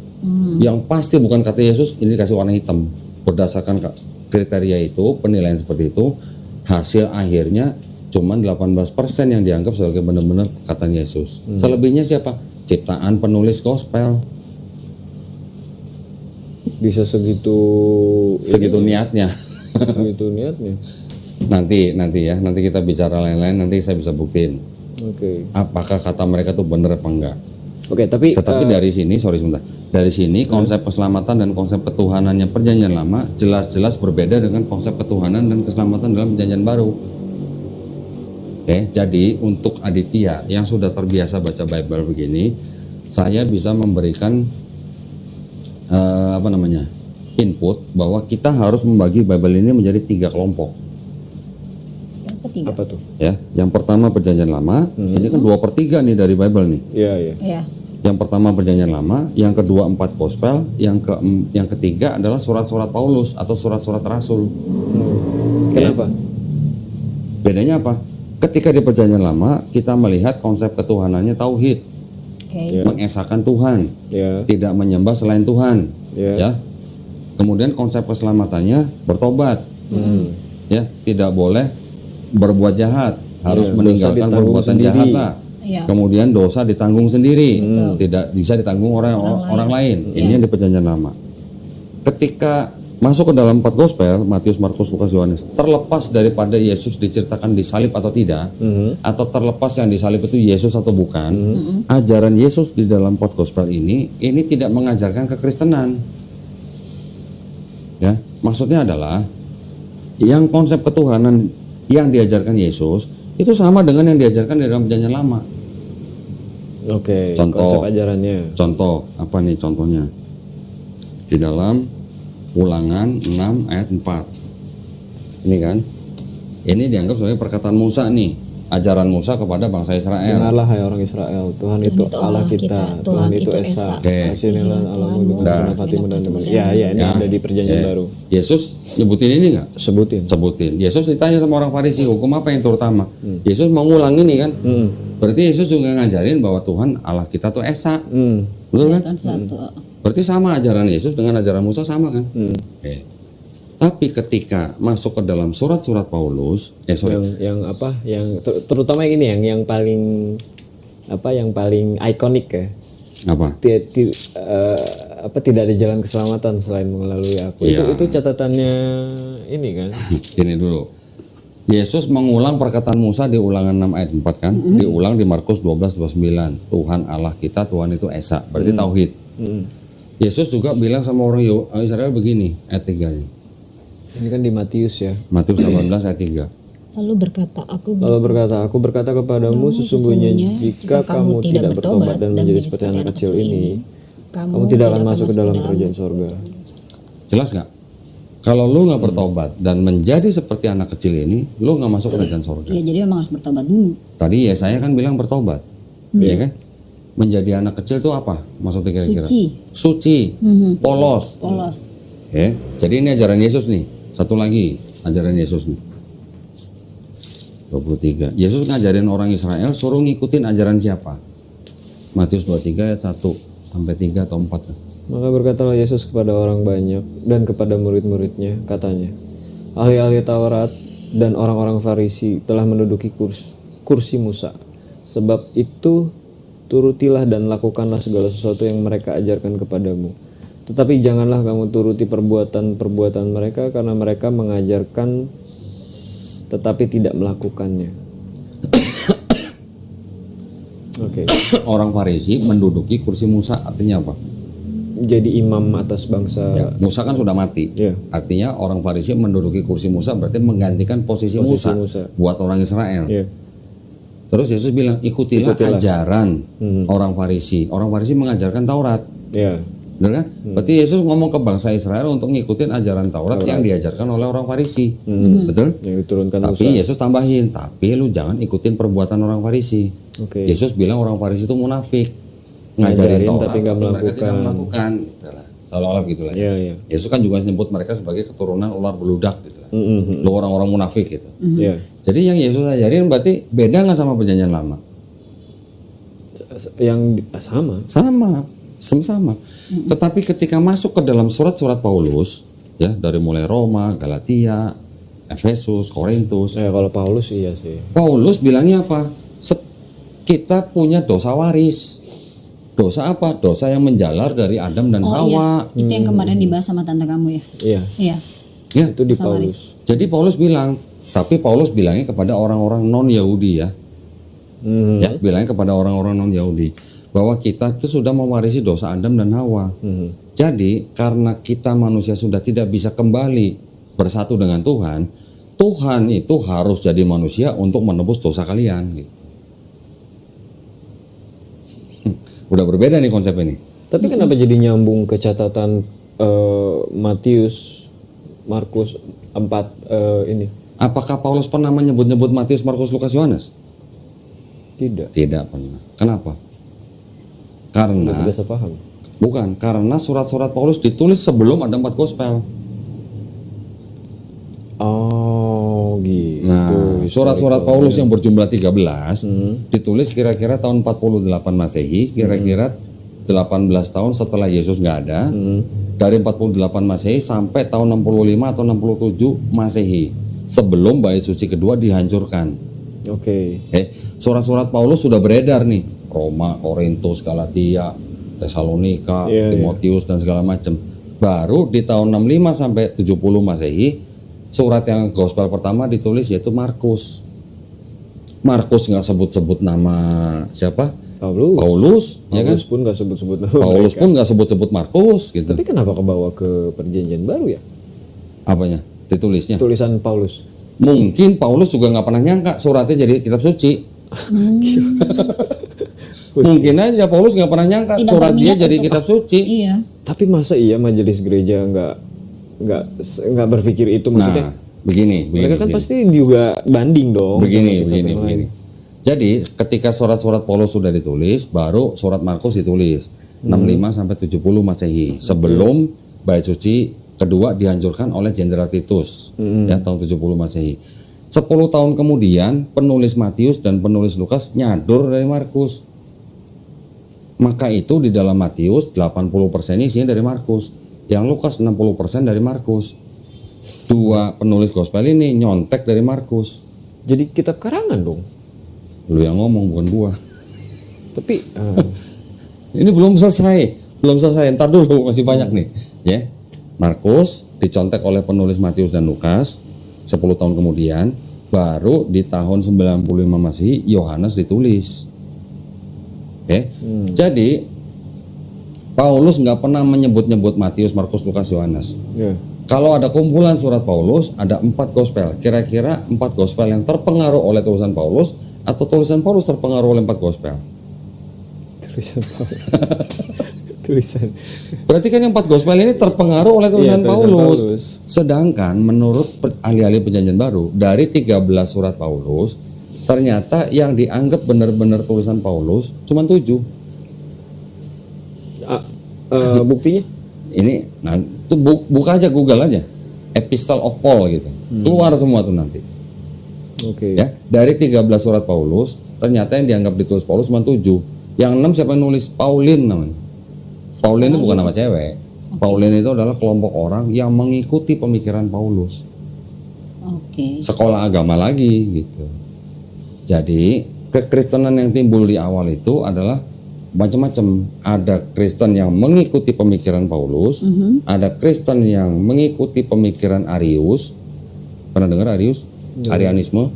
Yang pasti bukan kata Yesus, ini dikasih warna hitam. Berdasarkan kriteria itu, penilaian seperti itu, hasil akhirnya cuman 18% yang dianggap sebagai benar-benar perkataan Yesus. Selebihnya siapa? Ciptaan penulis gospel. Bisa segitu Niatnya. segitu niatnya. Nanti kita bicara lain-lain, nanti saya bisa buktiin Oke. apakah kata mereka tuh benar apa enggak. Oke, tapi Tetapi dari sini, dari sini konsep keselamatan dan konsep ketuhanannya perjanjian lama jelas-jelas berbeda dengan konsep ketuhanan dan keselamatan dalam perjanjian baru. Oke, jadi untuk Aditya yang sudah terbiasa baca Bible begini, saya bisa memberikan input bahwa kita harus membagi Bible ini menjadi 3 kelompok. Yang ketiga. apa tuh? Ya, yang pertama perjanjian lama, ini kan 2/3 nih dari Bible nih. Iya, iya. Iya. Yang pertama perjanjian lama, yang kedua 4 gospel, yang ketiga adalah surat-surat Paulus atau surat-surat rasul. Kenapa? Bedanya apa? Ketika di perjanjian lama kita melihat konsep ketuhanannya tauhid, Oke. mengesahkan Tuhan, Ya. tidak menyembah selain Tuhan, Ya. ya. Kemudian konsep keselamatannya bertobat, ya, tidak boleh berbuat jahat, harus dosa meninggalkan ditanggung perbuatan sendiri. jahat lah. Iya. Kemudian dosa ditanggung sendiri, tidak bisa ditanggung orang lain. Ini yang di perjanjian lama. Ketika masuk ke dalam 4 gospel, Matius, Markus, Lukas, Yohanes, terlepas daripada Yesus diceritakan disalib atau tidak, atau terlepas yang disalib itu Yesus atau bukan, ajaran Yesus di dalam 4 gospel ini tidak mengajarkan kekristenan. Ya, maksudnya adalah yang konsep ketuhanan yang diajarkan Yesus itu sama dengan yang diajarkan di dalam perjanjian lama. Oke, Contoh. konsep ajarannya. Contoh, apa nih contohnya? Di dalam Ulangan 6 ayat 4. Ini kan? Ini dianggap sebagai perkataan Musa nih. Ajaran Musa kepada bangsa Israel. Dengarlah hai orang Israel, Tuhan itu Allah kita, Tuhan itu Esa. Oke. Kasihlah Allahmu dengan segenap hatimu dan dengan. Ya, ini ada di perjanjian baru. Yesus nyebutin ini nggak? Sebutin. Yesus ditanya sama orang Farisi, hukum apa yang terutama? Yesus mau ngulang ini kan? Berarti Yesus juga ngajarin bahwa Tuhan Allah kita tuh Esa. Betul kan? Berarti sama ajaran Yesus dengan ajaran Musa sama kan? Oke. Tapi ketika masuk ke dalam surat-surat Paulus, terutama ini yang paling yang paling ikonik ya. apa? Tidak ada jalan keselamatan selain melalui aku. Iya. Itu catatannya ini kan. Ini dulu. Yesus mengulang perkataan Musa di Ulangan 6 ayat 4 kan? Diulang di Markus 12:29. Tuhan Allah kita, Tuhan itu Esa. Berarti tauhid. Yesus juga bilang sama orang Israel begini, ayat 3-nya. Ini kan di Matius ya. Matius 18 ayat 3. Lalu berkata, Aku berkata kepadamu sesungguhnya jika kamu tidak bertobat dan menjadi seperti anak kecil ini, kamu tidak akan masuk ke dalam kerajaan sorga. Jelas nggak? Kalau lu nggak bertobat dan menjadi seperti anak kecil ini, lu nggak masuk kerajaan sorga. Iya, jadi memang harus bertobat dulu. Tadi ya saya kan bilang bertobat, ya kan? Menjadi anak kecil itu apa? Maksudnya kira-kira? Suci, polos. Ya, jadi ini ajaran Yesus nih. Satu lagi ajaran Yesus nih. 23. Yesus ngajarin orang Israel suruh ngikutin ajaran siapa? Matius 23 ayat 1 sampai 3 atau 4. Maka berkatalah Yesus kepada orang banyak dan kepada murid-muridnya, katanya, ahli-ahli Taurat dan orang-orang Farisi telah menduduki kursi Musa. Sebab itu turutilah dan lakukanlah segala sesuatu yang mereka ajarkan kepadamu. Tetapi janganlah kamu turuti perbuatan-perbuatan mereka, karena mereka mengajarkan tetapi tidak melakukannya. Oke. Orang Farisi menduduki kursi Musa artinya apa? Jadi imam atas bangsa. Ya, Musa kan sudah mati. Ya. Artinya orang Farisi menduduki kursi Musa berarti menggantikan posisi Musa buat orang Israel. Ya. Terus Yesus bilang ikutilah ajaran orang Farisi. Orang Farisi mengajarkan Taurat. Ya. Benar kan? Berarti Yesus ngomong ke bangsa Israel untuk ngikutin ajaran Taurat yang diajarkan oleh orang Farisi. Betul? Yang diturunkan Tapi Musa. Yesus tambahin, tapi lu jangan ikutin perbuatan orang Farisi. Oke. Yesus bilang orang Farisi itu munafik. Ngajarin Taurat tapi nggak mereka tidak melakukan. Gitu lah. Seolah-olah gitulah. Iya, iya. Yesus kan juga nyebut mereka sebagai keturunan ular beludak gitu lah. Lu orang-orang munafik gitu. Iya. Jadi yang Yesus ajarin berarti beda nggak sama perjanjian lama? sama. Tetapi ketika masuk ke dalam surat-surat Paulus, ya dari mulai Roma, Galatia, Efesus, Korintus, Kalau Paulus iya sih. Paulus bilangnya apa? Kita punya dosa waris. Dosa apa? Dosa yang menjalar dari Adam dan Hawa. Itu yang kemarin dibahas sama tante kamu ya. Iya. Iya. Ya, Itu di Dosa Paulus. waris. jadi Paulus bilang, tapi Paulus bilangnya kepada orang-orang non-Yahudi ya. Ya, bilangnya kepada orang-orang non-Yahudi bahwa kita itu sudah mewarisi dosa Adam dan Hawa. Jadi, karena kita manusia sudah tidak bisa kembali bersatu dengan Tuhan, Tuhan itu harus jadi manusia untuk menebus dosa kalian gitu. Udah berbeda nih konsep ini. Tapi kenapa jadi nyambung ke catatan Matius, Markus 4 ini? Apakah Paulus pernah menyebut-nyebut Matius, Markus, Lukas, Yohanes? Tidak. Tidak pernah. Kenapa? Karena Tidak sepaham. bukan, karena surat-surat Paulus ditulis sebelum ada 4 gospel. Oh, gitu. Nah, surat-surat Paulus yang berjumlah 13 ditulis kira-kira tahun 48 Masehi, kira-kira 18 tahun setelah Yesus nggak ada. Dari 48 Masehi sampai tahun 65 atau 67 Masehi, sebelum bait suci kedua dihancurkan. Oke. Surat-surat Paulus sudah beredar nih, Roma, Korintus, Galatia, Tesalonika, Timotius dan segala macam. Baru di tahun 65 sampai 70 Masehi, surat yang gospel pertama ditulis yaitu Markus. Markus nggak sebut-sebut nama siapa? Paulus, ya kan? Paulus pun nggak sebut-sebut nama Paulus mereka. pun nggak sebut-sebut Markus gitu. Tapi kenapa kebawa ke perjanjian baru ya? Apanya? Ditulisnya. Tulisan Paulus. Mungkin Paulus juga nggak pernah nyangka suratnya jadi kitab suci. Mungkin aja Paulus nggak pernah nyangka Tidak surat dia berniat jadi untuk- kitab suci. Iya. Tapi masa iya majelis gereja nggak berpikir itu, maksudnya? Nah, begini. Mereka kan pasti juga banding dong. Begini. sama kitab yang lain. Jadi ketika surat-surat Paulus sudah ditulis, baru surat Markus ditulis 65 sampai 70 Masehi, sebelum bait suci kedua dihancurkan oleh Jenderal Titus ya tahun 70 Masehi. 10 tahun kemudian penulis Matius dan penulis Lukas nyadur dari Markus. Maka itu di dalam Matius 80% isinya dari Markus, yang Lukas 60% dari Markus. Dua penulis gospel ini nyontek dari Markus. Jadi kitab karangan dong. Lu yang ngomong bukan gua. Tapi Ini belum selesai, ntar dulu masih banyak nih ya. Markus dicontek oleh penulis Matius dan Lukas 10 tahun kemudian, baru di tahun 95 Masehi Yohanes ditulis. Oke. Jadi Paulus nggak pernah menyebut-nyebut Matius, Markus, Lukas, Yohanes. ya. Kalau ada kumpulan surat Paulus, ada 4 gospel. Kira-kira 4 gospel yang terpengaruh oleh tulisan Paulus atau tulisan Paulus terpengaruh oleh 4 gospel. Tulisan Paulus. Tulisan. Berarti kan yang 4 gospel ini terpengaruh oleh tulisan Iya, tulisan Paulus. Paulus. Sedangkan menurut ahli-ahli perjanjian baru, dari 13 surat Paulus, ternyata yang dianggap benar-benar tulisan Paulus cuma 7. Buktinya? Ini nah itu buka aja Google aja. Epistle of Paul gitu. Keluar semua tuh nanti. Oke. Ya, dari 13 surat Paulus, ternyata yang dianggap ditulis Paulus cuma 7. Yang 6 siapa yang nulis? Pauline namanya. Pauline itu bukan nama cewek. Pauline itu adalah kelompok orang yang mengikuti pemikiran Paulus. Oke. Sekolah agama lagi gitu. Jadi, kekristenan yang timbul di awal itu adalah macam-macam. Ada Kristen yang mengikuti pemikiran Paulus, ada Kristen yang mengikuti pemikiran Arius. Pernah dengar Arius? Arianisme?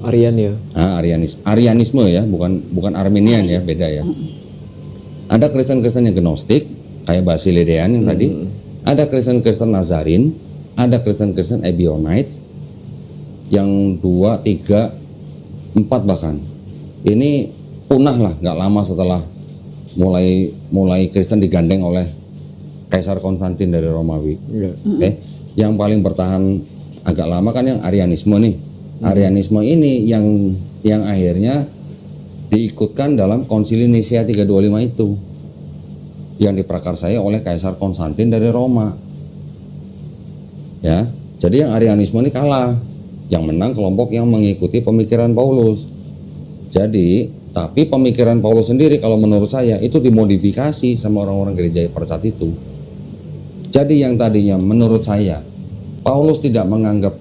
Arian ya. Nah, Arianisme ya, bukan Arminian ya, beda ya. Ada Kristen-Kristen yang gnostik, kayak Basiledean yang tadi. Ada Kristen-Kristen Nazarin, ada Kristen-Kristen Ebionite, yang 2, 3, 4 bahkan. Ini punah lah, nggak lama setelah mulai Kristen digandeng oleh Kaisar Konstantin dari Romawi. Iya. Oke. Yang paling bertahan agak lama kan yang Arianisme nih. Arianisme ini yang akhirnya diikutkan dalam Konsili Nisea 325 itu, yang diprakarsai oleh Kaisar Konstantin dari Roma. Ya, jadi yang Arianisme ini kalah. Yang menang kelompok yang mengikuti pemikiran Paulus. Jadi Tapi pemikiran Paulus sendiri kalau menurut saya itu dimodifikasi sama orang-orang gereja pada saat itu. Jadi yang tadinya menurut saya Paulus tidak menganggap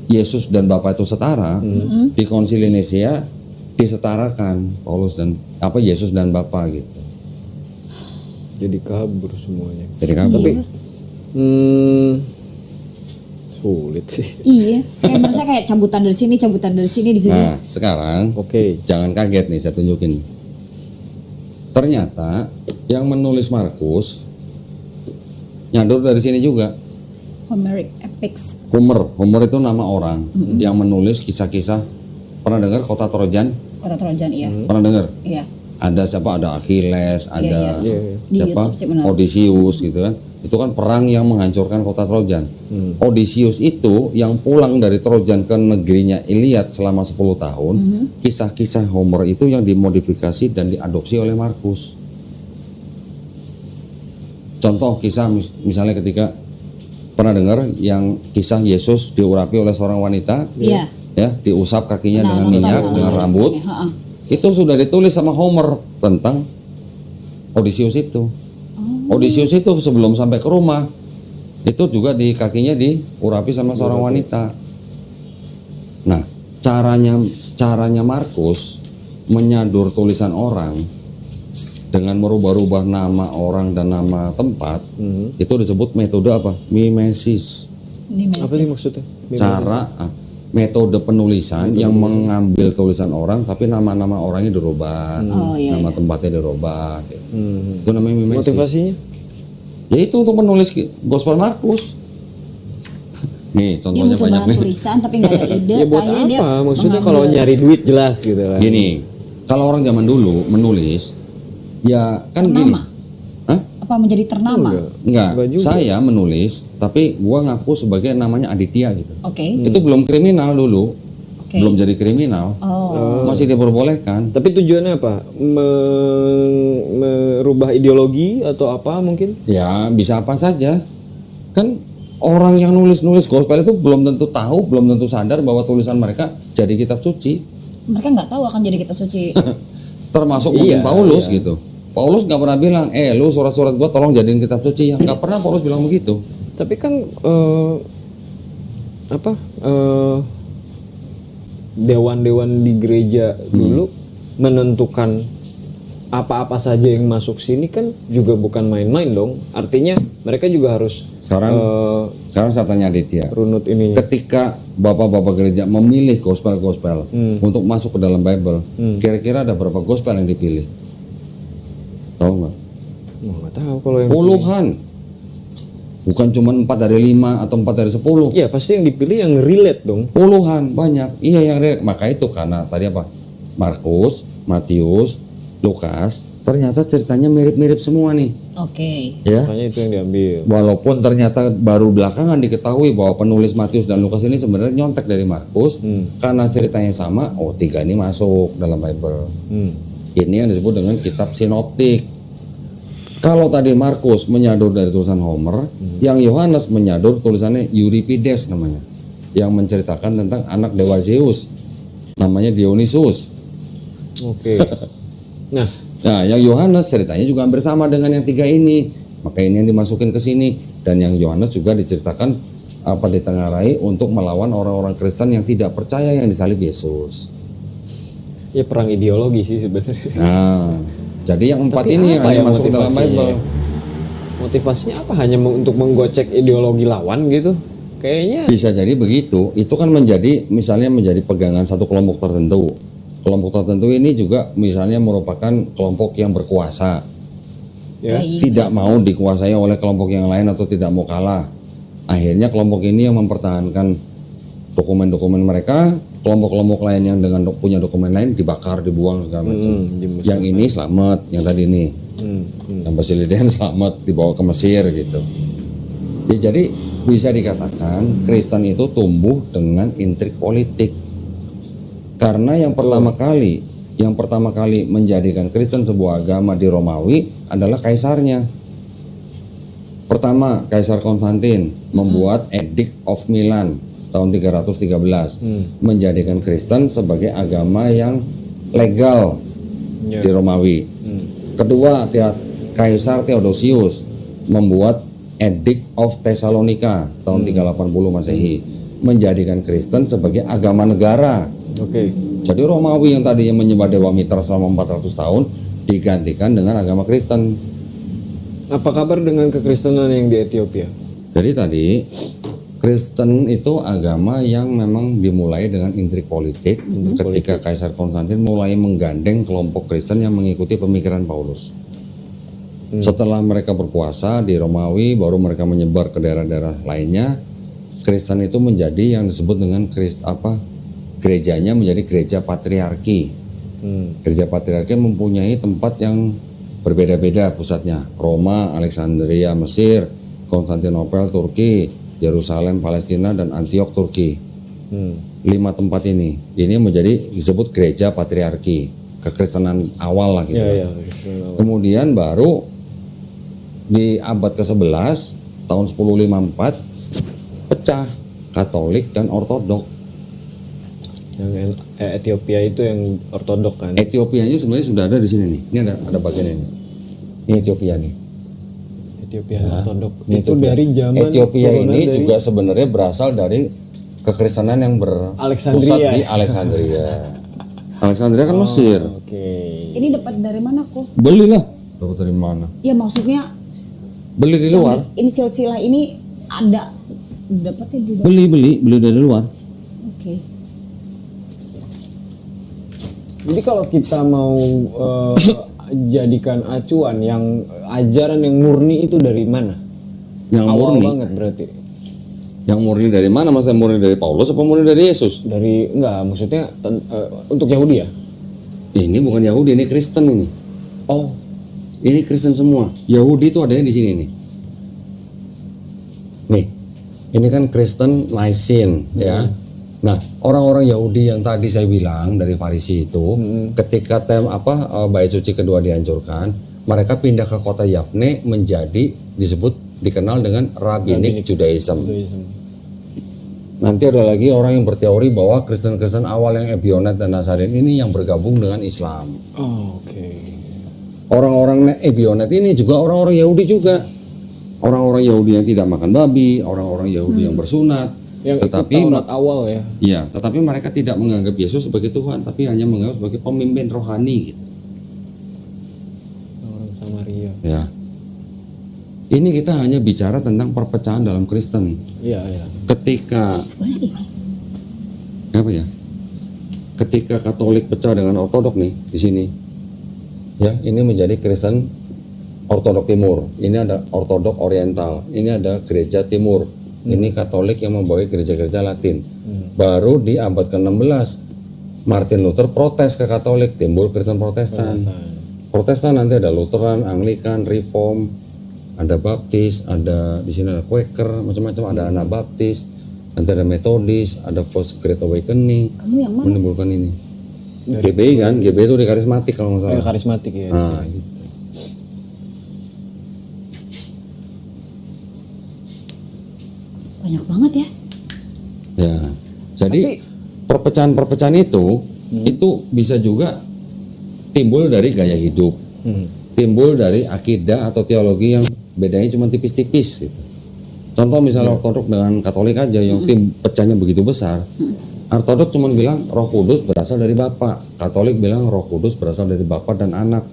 Yesus dan Bapa itu setara, di Konsili Nisea disetarakan Paulus dan Yesus dan Bapa gitu. Jadi kabur semuanya. Jadi kabur. Tapi sulit sih. Iya, kayak merasa kayak cabutan dari sini di sini. Nah, sekarang Oke. jangan kaget nih, saya tunjukin. Ternyata yang menulis Markus nyadur dari sini juga. Homeric epics. Homer itu nama orang yang menulis kisah-kisah. Pernah dengar kota Trojan? Kota Trojan, iya. Pernah dengar? Iya. Ada siapa? Ada Achilles, ada Iya. Di siapa? YouTube sih benar. Odysseus gitu kan. Itu kan perang yang menghancurkan kota Trojan. Odysseus itu yang pulang dari Trojan ke negerinya Iliad selama 10 tahun. Kisah-kisah Homer itu yang dimodifikasi dan diadopsi oleh Markus. Contoh kisah misalnya ketika pernah dengar yang kisah Yesus diurapi oleh seorang wanita, Iya. ya, diusap kakinya Benar, dengan betul, minyak, betul, dengan betul. rambut. Heeh. Itu sudah ditulis sama Homer tentang Odysseus itu. Odysseus itu sebelum sampai ke rumah itu juga di kakinya diurapi sama seorang wanita. Nah, caranya Markus menyadur tulisan orang dengan merubah-rubah nama orang dan nama tempat, itu disebut metode apa? Mimesis. Ini Apa sih maksudnya? Metode penulisan yang mengambil tulisan orang tapi nama-nama orangnya dirubah, nama tempatnya dirubah. Itu namanya mimesis. Motivasinya? Ya itu untuk menulis Gospel Markus. Nih Dia contohnya mencoba banyak nih. tulisan tapi nggak ada ide. Ya buat akhirnya dia apa? Maksudnya mengambil. kalau nyari duit jelas gitu lah. Gini, kalau orang zaman dulu menulis, ya kan gini. Ternama. Hah? Apa menjadi ternama? Enggak, Enggak juga. saya menulis, tapi gua ngaku sebagai namanya Aditya gitu. Oke. Itu belum kriminal dulu, Oke. belum jadi kriminal, Oh. masih diperbolehkan. Tapi tujuannya apa? Merubah ideologi atau apa mungkin? Ya bisa apa saja, kan orang yang nulis gospel itu belum tentu tahu, belum tentu sadar bahwa tulisan mereka jadi kitab suci, Mereka nggak tahu akan jadi kitab suci. termasuk mungkin Iya, Paulus gitu. Paulus nggak pernah bilang, lu surat-surat gua tolong jadiin kitab suci, ya nggak pernah Paulus bilang begitu. Tapi kan dewan-dewan di gereja dulu menentukan apa-apa saja yang masuk sini kan juga bukan main-main dong. Artinya mereka juga harus Sekarang saya tanya Aditya, runut ininya. ketika bapak-bapak gereja memilih gospel-gospel untuk masuk ke dalam Bible, kira-kira ada berapa gospel yang dipilih? Tahu nggak? Nggak tahu kalau yang Puluhan. Bukan cuma 4 dari 5 atau 4 dari 10. ya pasti yang dipilih yang relate dong. Puluhan, banyak. Iya yang maka itu karena tadi apa? Markus, Matius, Lukas, ternyata ceritanya mirip-mirip semua nih. Oke. Ya. Makanya itu yang diambil. Walaupun ternyata baru belakangan diketahui bahwa penulis Matius dan Lukas ini sebenarnya nyontek dari Markus, karena ceritanya sama, 3 ini masuk dalam Bible. Ini yang disebut dengan kitab sinoptik. Kalau tadi Markus menyadur dari tulisan Homer, yang Yohanes menyadur tulisannya Euripides namanya, yang menceritakan tentang anak dewa Zeus, namanya Dionysus. Oke. Nah, Nah, yang Yohanes ceritanya juga hampir sama dengan yang 3 ini, maka ini yang dimasukin ke sini. Dan yang Yohanes juga diceritakan ditengarai untuk melawan orang-orang Kristen yang tidak percaya yang disalib Yesus. ya perang ideologi sih sebenarnya. Nah, jadi yang 4 Tapi ini yang apa hanya ya masuk dalam motivasinya? Bible. Motivasinya apa? Hanya untuk menggocek ideologi lawan gitu? Kayaknya Bisa jadi begitu. Itu kan menjadi misalnya menjadi pegangan satu kelompok tertentu. Kelompok tertentu ini juga misalnya merupakan kelompok yang berkuasa, ya. tidak mau dikuasai oleh kelompok yang lain atau tidak mau kalah. Akhirnya kelompok ini yang mempertahankan dokumen-dokumen mereka, kelompok-kelompok lain yang dengan punya dokumen lain dibakar, dibuang segala macam. Yang ini selamat, yang tadi ini, yang Basilidian selamat dibawa ke Mesir gitu. Ya, jadi bisa dikatakan Kristen itu tumbuh dengan intrik politik. Karena yang pertama kali menjadikan Kristen sebuah agama di Romawi adalah kaisarnya. Pertama, Kaisar Konstantin membuat Edict of Milan tahun 313, menjadikan Kristen sebagai agama yang legal di Romawi. Kedua, Kaisar Theodosius membuat Edict of Thessalonica tahun 380 Masehi, menjadikan Kristen sebagai agama negara. Oke. Jadi Romawi yang tadinya menyembah Dewa Mitra selama 400 tahun digantikan dengan agama Kristen. Apa kabar dengan kekristenan yang di Ethiopia? Jadi tadi Kristen itu agama yang memang dimulai dengan intrik politik ketika Kaisar Konstantin mulai menggandeng kelompok Kristen yang mengikuti pemikiran Paulus. Setelah mereka berkuasa di Romawi, baru mereka menyebar ke daerah-daerah lainnya. Kristen itu menjadi yang disebut dengan gerejanya menjadi gereja patriarki. Gereja patriarki mempunyai tempat yang berbeda-beda pusatnya. Roma, Alexandria, Mesir, Konstantinopel, Turki, Yerusalem, Palestina, dan Antiok, Turki. 5 tempat ini menjadi disebut gereja patriarki, kekristenan awal lah gitu. Kemudian baru di abad ke-11 tahun 1054 pecah Katolik dan Ortodok. Yang Ethiopia itu yang ortodok kan? Etiopianya sebenarnya sudah ada di sini nih. Ini ada bagian ini. Ini Ethiopia nih. Ethiopia ortodok. Ini Itu dari zaman Ethiopia ini dari juga sebenarnya berasal dari kekristenan yang berpusat Alexandria. di Alexandria. Alexandria kan Mesir. Oke. Ini dapat dari mana kok? Belilah. Dapat dari mana? Ya maksudnya Beli di luar. ini silsilah ini ada dapatnya di luar. Beli dari luar. Oke. Jadi kalau kita mau jadikan acuan yang ajaran yang murni itu dari mana? Yang Awal murni. banget berarti. Yang murni dari mana? Maksudnya murni dari Paulus apa murni dari Yesus? Maksudnya untuk Yahudi ya? Ini bukan Yahudi, ini Kristen ini. Oh, Ini Kristen semua. Yahudi itu adanya di sini nih. Nih, ini kan Kristen Nicene ya. Nah, orang-orang Yahudi yang tadi saya bilang dari Farisi itu, ketika bait suci kedua dihancurkan, mereka pindah ke kota Yafne menjadi dikenal dengan Rabbinic Judaism. Nanti ada lagi orang yang berteori bahwa Kristen-Kristen awal yang Ebionite dan Nazarean ini yang bergabung dengan Islam. oke. Orang-orang Ebionite ini juga orang-orang Yahudi juga. Orang-orang Yahudi yang tidak makan babi, orang-orang Yahudi yang bersunat. Yang Tetapi Taurat awal ya. Iya, tetapi mereka tidak menganggap Yesus sebagai Tuhan, tapi hanya menganggap sebagai pemimpin rohani gitu. Orang Samaria. Ya. Ini kita hanya bicara tentang perpecahan dalam Kristen. Iya. Ketika apa ya? Ketika Katolik pecah dengan Ortodok nih di sini. Ya, ini menjadi Kristen Ortodok Timur. Ini ada Ortodok Oriental. Ini ada Gereja Timur. Ini Katolik yang membawa gereja-gereja Latin. Baru di abad ke-16 Martin Luther protes ke Katolik, timbul Kristen Protestan. Protestan nanti ada Lutheran, Anglikan, Reform, ada Baptis, ada di sini ada Quaker, macam-macam, ada Anabaptis, nanti ada Methodist, ada First Great Awakening. Kamu yang mana? Menimbulkan ini. GBI kan, GBI itu di karismatik kalau nggak salah. Karismatik ya. Nah, gitu. Banyak banget ya. Ya, jadi perpecahan-perpecahan itu bisa juga timbul dari gaya hidup, timbul dari akidah atau teologi yang bedanya cuma tipis-tipis. Gitu. Contoh misalnya Ortodok dengan Katolik aja yang pecahnya begitu besar. Ortodok cuma bilang Roh Kudus berasal dari Bapa, Katolik bilang Roh Kudus berasal dari Bapa dan Anak.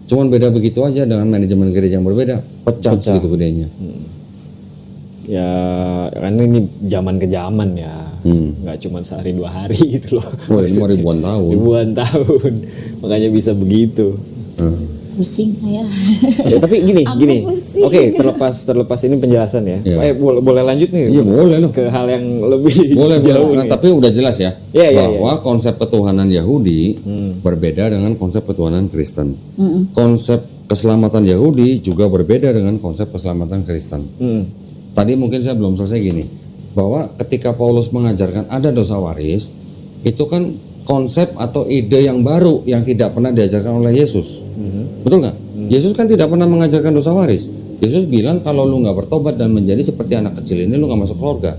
Cuman beda begitu aja dengan manajemen gereja yang berbeda, pecah. Gitu bedanya. Ya karena ini zaman ke zaman ya, nggak cuma sehari 2 hari gitu loh. Wah, ini ribuan tahun. Ribuan tahun, makanya bisa begitu. Pusing saya. Ya, tapi gini. pusing. Oke, terlepas ini penjelasan ya. Ya. Boleh lanjut nih? Iya boleh loh. Ke hal yang lebih Boleh, jauh nah, nih. tapi udah jelas ya Iya, bahwa konsep ketuhanan Yahudi berbeda dengan konsep ketuhanan Kristen. Konsep keselamatan Yahudi juga berbeda dengan konsep keselamatan Kristen. Tadi mungkin saya belum selesai gini, bahwa ketika Paulus mengajarkan ada dosa waris, itu kan konsep atau ide yang baru yang tidak pernah diajarkan oleh Yesus. Betul nggak? Yesus kan tidak pernah mengajarkan dosa waris. Yesus bilang kalau lu nggak bertobat dan menjadi seperti anak kecil ini lu nggak masuk surga.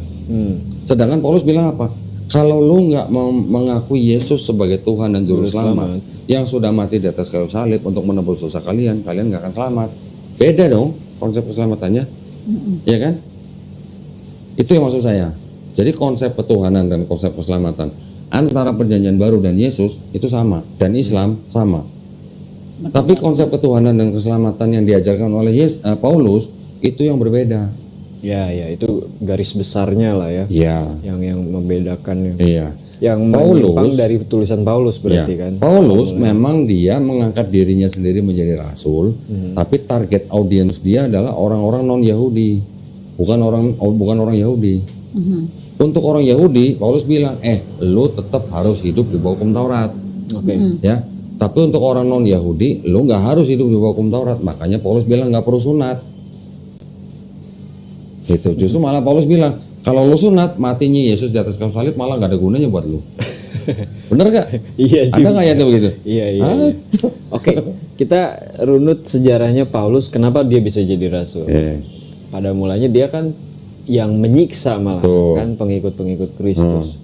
Sedangkan Paulus bilang apa? Kalau lu nggak mau mengakui Yesus sebagai Tuhan dan Juru Selamat yang sudah mati di atas kayu salib untuk menebus dosa kalian nggak akan selamat. Beda dong konsep keselamatannya, ya kan? Itu yang maksud saya. Jadi konsep ketuhanan dan konsep keselamatan antara Perjanjian Baru dan Yesus itu sama, dan Islam sama. Tapi konsep ketuhanan dan keselamatan yang diajarkan oleh Paulus itu yang berbeda. Ya, itu garis besarnya lah ya. Iya. Yang membedakan. Iya. Yang menyimpang dari tulisan Paulus berarti kan. Paulus memang dia mengangkat dirinya sendiri menjadi rasul, tapi target audiens dia adalah orang-orang non-Yahudi, bukan orang Yahudi. Untuk orang Yahudi, Paulus bilang, lu tetap harus hidup di bawah hukum Taurat. Oke. Ya. Tapi untuk orang non-Yahudi, lu nggak harus hidup di bawah hukum Taurat. Makanya Paulus bilang nggak perlu sunat. Itu justru malah Paulus bilang, kalau lu sunat, matinya Yesus di atas kayu salib malah nggak ada gunanya buat lu. Bener gak? Iya Ada nggak ayatnya begitu? Iya. Oke, kita runut sejarahnya Paulus. Kenapa dia bisa jadi rasul? Pada mulanya dia kan yang menyiksa malah kan pengikut-pengikut Kristus.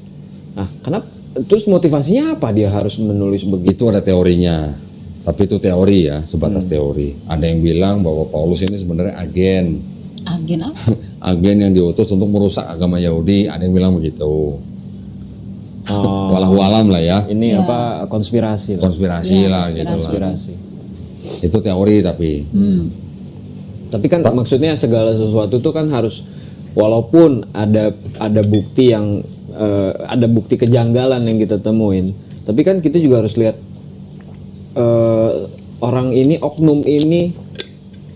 Nah, kenapa? Terus motivasinya apa dia harus menulis begitu? Itu ada teorinya. Tapi itu teori ya, sebatas teori. Ada yang bilang bahwa Paulus ini sebenarnya agen Agen apa? agen yang diutus untuk merusak agama Yahudi. Ada yang bilang begitu. Walau alam lah ya. Ini apa konspirasi lah gitu konspirasi. lah. Itu teori tapi. Tapi kan maksudnya segala sesuatu itu kan harus, walaupun ada bukti yang ada bukti kejanggalan yang kita temuin, tapi kan kita juga harus lihat orang ini, oknum ini,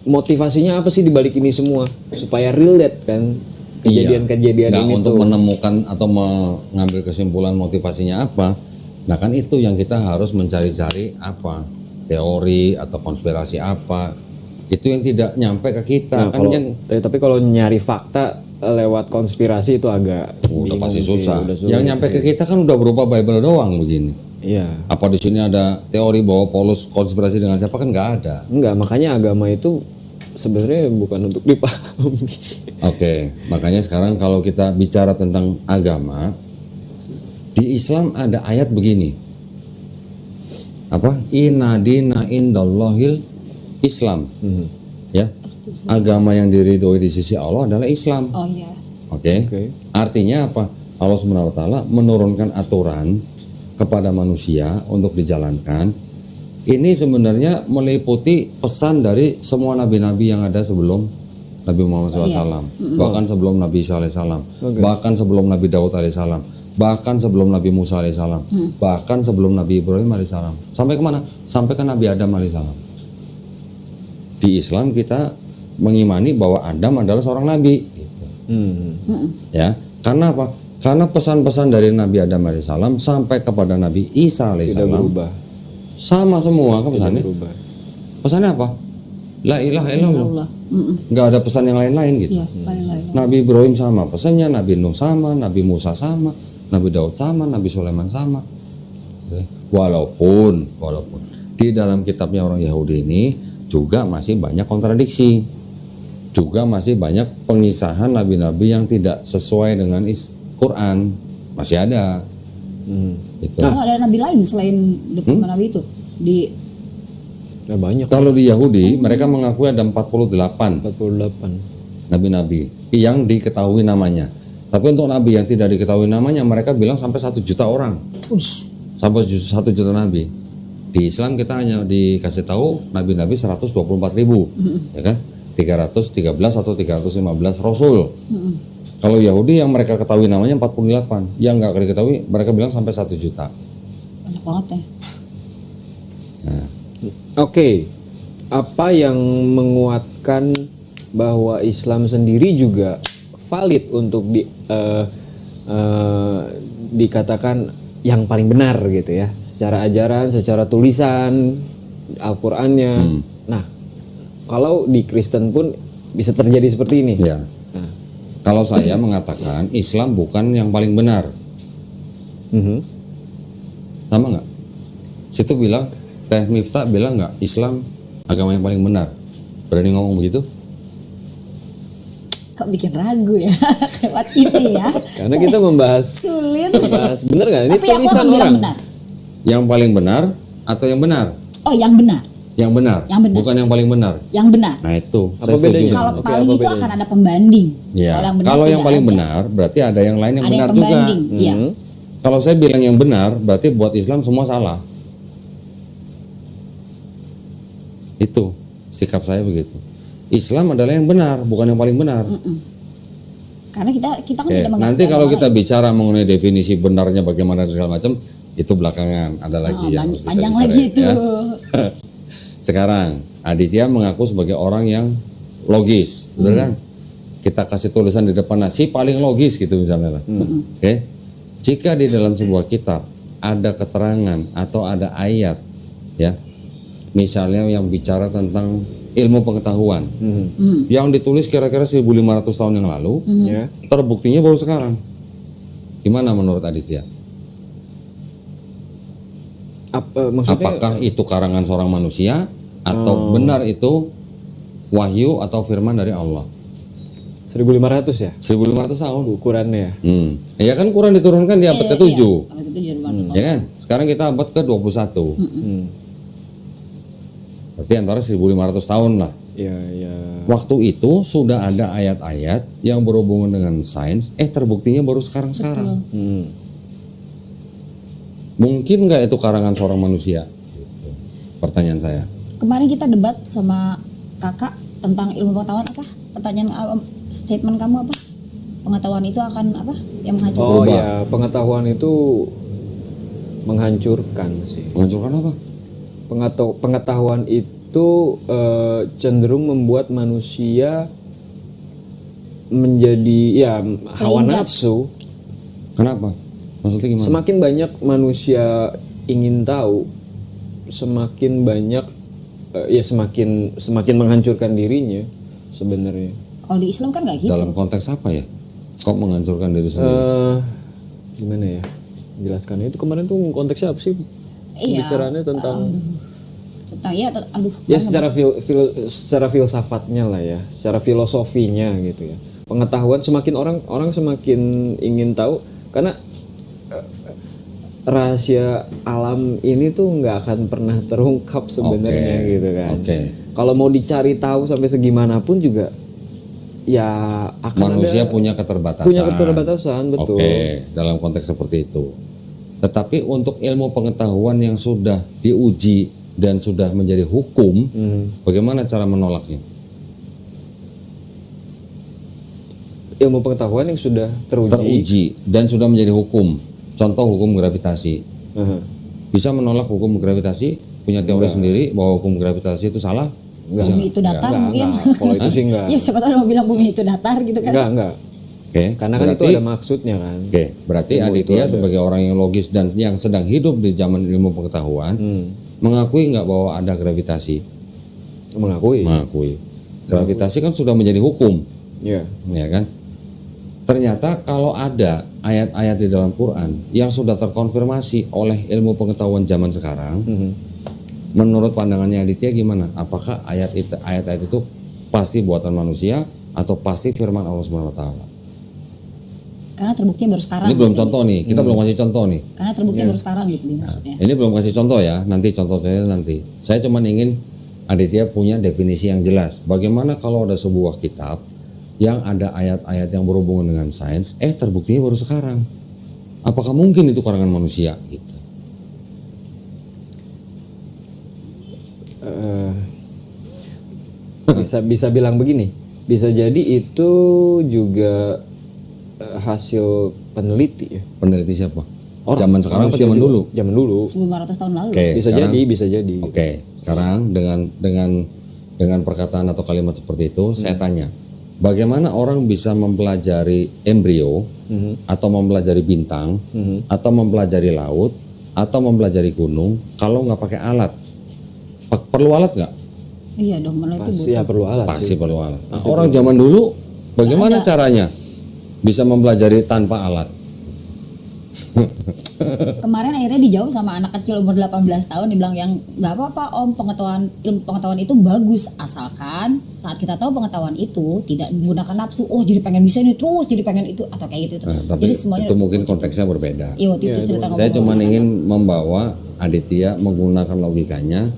motivasinya apa sih dibalik ini semua supaya real kan kejadian-kejadian Nggak ini untuk tuh. menemukan atau mengambil kesimpulan motivasinya apa. Nah kan itu yang kita harus mencari-cari apa teori atau konspirasi apa itu yang tidak nyampe ke kita. Nah, Kan tapi kalau nyari fakta lewat konspirasi itu agak udah bingung pasti sih, susah. udah sulit Yang nyampe sih. ke kita kan udah berupa Bible doang begini. Iya. Apa di sini ada teori bahwa Paulus konspirasi dengan siapa? Kan nggak ada. Enggak, makanya agama itu sebenarnya bukan untuk dipahami. Oke, makanya sekarang kalau kita bicara tentang agama, di Islam ada ayat begini. Apa? Inna dina indallahil Islam. Ya. Agama yang diridhoi di sisi Allah adalah Islam. Oh iya. Oke. Artinya apa? Allah Subhanahu wa taala menurunkan aturan kepada manusia untuk dijalankan. Ini sebenarnya meliputi pesan dari semua nabi-nabi yang ada sebelum Nabi Muhammad SAW, bahkan sebelum Nabi Isa alaihissalam, bahkan sebelum Nabi Daud alaihissalam, bahkan sebelum Nabi Musa alaihissalam, bahkan sebelum Nabi Ibrahim alaihissalam. Sampai kemana? Sampai ke Nabi Adam alaihissalam. Di Islam kita mengimani bahwa Adam adalah seorang nabi. Gitu. Ya, karena apa? Karena pesan-pesan dari Nabi Adam alaihissalam sampai kepada Nabi Isa Tidak alaihissalam berubah. sama semua kan pesannya. Berubah. Pesannya apa? La ilaha illallah. Nggak ada pesan yang lain-lain gitu. Iya, lain-lain. Nabi Ibrahim sama pesannya, Nabi Nuh sama, Nabi Musa sama, Nabi Daud sama, Nabi Sulaiman sama. Walaupun di dalam kitabnya orang Yahudi ini juga masih banyak kontradiksi. Juga masih banyak pengisahan nabi-nabi yang tidak sesuai dengan Quran. Masih ada. Gitu. Oh, ada nabi lain selain nabi itu di Nah, banyak. Kalau di Yahudi mereka mengakui ada 48 nabi-nabi yang diketahui namanya. Tapi untuk nabi yang tidak diketahui namanya mereka bilang sampai 1 juta orang. Sampai 1 juta nabi. Di Islam kita hanya dikasih tahu nabi-nabi 124.000, ya kan? 313 atau 315 rasul. Kalau Yahudi yang mereka ketahui namanya 48, yang nggak diketahui mereka bilang sampai 1 juta. banyak banget ya. Oke, apa yang menguatkan bahwa Islam sendiri juga valid untuk dikatakan yang paling benar gitu ya, secara ajaran, secara tulisan Al-Qur'annya. Nah, kalau di Kristen pun bisa terjadi seperti ini. Ya. Nah. Kalau saya mengatakan Islam bukan yang paling benar, sama nggak? Situ bilang Teh Miftah bilang nggak Islam agama yang paling benar, berani ngomong begitu? Kok bikin ragu ya lewat ini ya. Karena kita membahas Sulit. bener nggak? Ini Tapi aku tulisan akan bilang orang. benar. Yang paling benar atau yang benar? Oh, yang benar. Yang benar. Yang benar. Bukan yang paling benar. Yang benar. Nah itu, Apa saya setuju. bedanya? dengan Kalau itu. Oke, paling apa itu bedanya? akan ada pembanding. Ya. benar Kalau yang tidak paling ada. benar berarti ada yang lain yang Ada benar yang juga. pembanding. Iya. Kalau saya bilang yang benar berarti buat Islam semua salah. Itu sikap saya begitu. Islam adalah yang benar, bukan yang paling benar. Karena kita kan Oke, tidak mengerti nanti kalau orang kita lain. bicara mengenai definisi benarnya bagaimana dan segala macam, itu belakangan ada lagi yang harus kita panjang bicarain, lagi itu. ya. Sekarang Aditya mengaku sebagai orang yang logis, benar kan? Kita kasih tulisan di depan, nah, si paling logis gitu misalnya lah. Oke, jika di dalam sebuah kitab ada keterangan atau ada ayat, ya, misalnya yang bicara tentang ilmu pengetahuan, yang ditulis kira-kira 1500 tahun yang lalu, Ya. terbuktinya baru sekarang. Gimana menurut Aditya? Maksudnya Apakah itu karangan seorang manusia atau benar itu wahyu atau firman dari Allah? 1500 ya 1500 tahun. ukurannya. Ya kan Quran diturunkan di abad ke-7. Abad ke-7 200 tahun. Ya kan? Sekarang kita abad ke-21. Berarti antara 1500 tahun lah. Ya. Waktu itu sudah ada ayat-ayat yang berhubungan dengan sains, terbuktinya baru sekarang-sekarang. Mungkin nggak itu karangan seorang manusia? Gitu. Pertanyaan saya. Kemarin kita debat sama kakak tentang ilmu pengetahuan apa? Pertanyaan statement kamu apa? Pengetahuan itu akan apa? Yang menghancurkan. Oh ya, pengetahuan itu menghancurkan sih. Menghancurkan apa? Pengetahuan itu cenderung membuat manusia menjadi ya hawa Teringat. nafsu. Kenapa? Maksudnya gimana? Semakin banyak manusia ingin tahu, semakin banyak ya semakin menghancurkan dirinya sebenarnya. Kalau di Islam kan nggak gitu. Dalam konteks apa ya? Kok menghancurkan diri sendiri? Gimana ya? Jelaskan itu kemarin tuh konteksnya apa sih? Iya. Bicaranya tentang Ya secara filsafatnya lah ya, secara filosofinya gitu ya. Pengetahuan semakin orang semakin ingin tahu karena rahasia alam ini tuh nggak akan pernah terungkap sebenarnya Oke. gitu kan. Oke. Kalau mau dicari tahu sampai segimanapun juga ya akan Manusia ada punya keterbatasan. punya keterbatasan, betul. Oke, dalam konteks seperti itu. Tetapi untuk ilmu pengetahuan yang sudah diuji dan sudah menjadi hukum, bagaimana cara menolaknya? Ilmu pengetahuan yang sudah Teruji dan sudah menjadi hukum. Contoh hukum gravitasi. Aha. Bisa menolak hukum gravitasi? Punya teori sendiri bahwa hukum gravitasi itu salah? bumi itu datar mungkin. Enggak. Kalau itu sih enggak. Ya siapa tahu mau bilang bumi itu datar gitu kan. Enggak. Oke. Karena kan itu ada maksudnya kan. Oke, berarti Aditya sebagai orang yang logis dan yang sedang hidup di zaman ilmu pengetahuan, mengakui nggak bahwa ada gravitasi? Mengakui. Mengakui. Gravitasi kan sudah menjadi hukum, Ya. ya kan? Ternyata kalau ada ayat-ayat di dalam Quran yang sudah terkonfirmasi oleh ilmu pengetahuan zaman sekarang, menurut pandangannya Aditya gimana? Apakah ayat-ayat itu pasti buatan manusia atau pasti firman Allah Subhanahu wa taala? Karena terbukti baru sekarang. Ini belum gitu. contoh nih, kita belum kasih contoh nih. Karena terbukti baru sekarang gitu maksudnya. Ini belum kasih contoh ya, nanti contohnya nanti. Saya cuma ingin Aditya punya definisi yang jelas. Bagaimana kalau ada sebuah kitab yang ada ayat-ayat yang berhubungan dengan sains, terbuktinya baru sekarang. Apakah mungkin itu karangan manusia? Gitu. Bisa bilang begini. Bisa jadi itu juga hasil peneliti ya. Peneliti siapa? Orang- Zaman sekarang atau manusia zaman juga. dulu? Zaman dulu. 1500 tahun lalu. Oke, Bisa sekarang- jadi. Oke, sekarang dengan perkataan atau kalimat seperti itu, saya tanya, bagaimana orang bisa mempelajari embrio atau mempelajari bintang atau mempelajari laut atau mempelajari gunung kalau nggak pakai alat? Perlu alat nggak? Iya dong, malah itu Pasti ya perlu alat. Pasti perlu alat. Nah, orang zaman dulu bagaimana caranya bisa mempelajari tanpa alat? Kemarin akhirnya dijawab sama anak kecil umur 18 tahun, dibilang yang nggak apa-apa om, ilmu pengetahuan itu bagus asalkan saat kita tahu pengetahuan itu tidak menggunakan nafsu, oh jadi pengen bisa ini terus jadi pengen itu atau kayak gitu. Tapi Jadi semuanya itu mungkin konteksnya berbeda. iya waktu itu cerita Saya ngomong cuma ingin membawa Aditya menggunakan logikanya.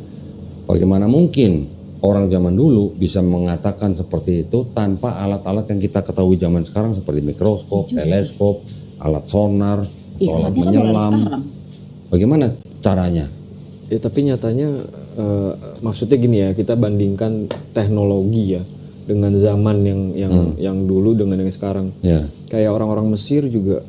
Bagaimana mungkin orang zaman dulu bisa mengatakan seperti itu tanpa alat-alat yang kita ketahui zaman sekarang seperti mikroskop, teleskop, alat sonar, Iya, alat alatnya kan baru ada menyelam. sekarang. Bagaimana caranya? Ya tapi nyatanya maksudnya gini ya, kita bandingkan teknologi ya dengan zaman yang dulu dengan yang sekarang. Ya. Kayak orang-orang Mesir juga,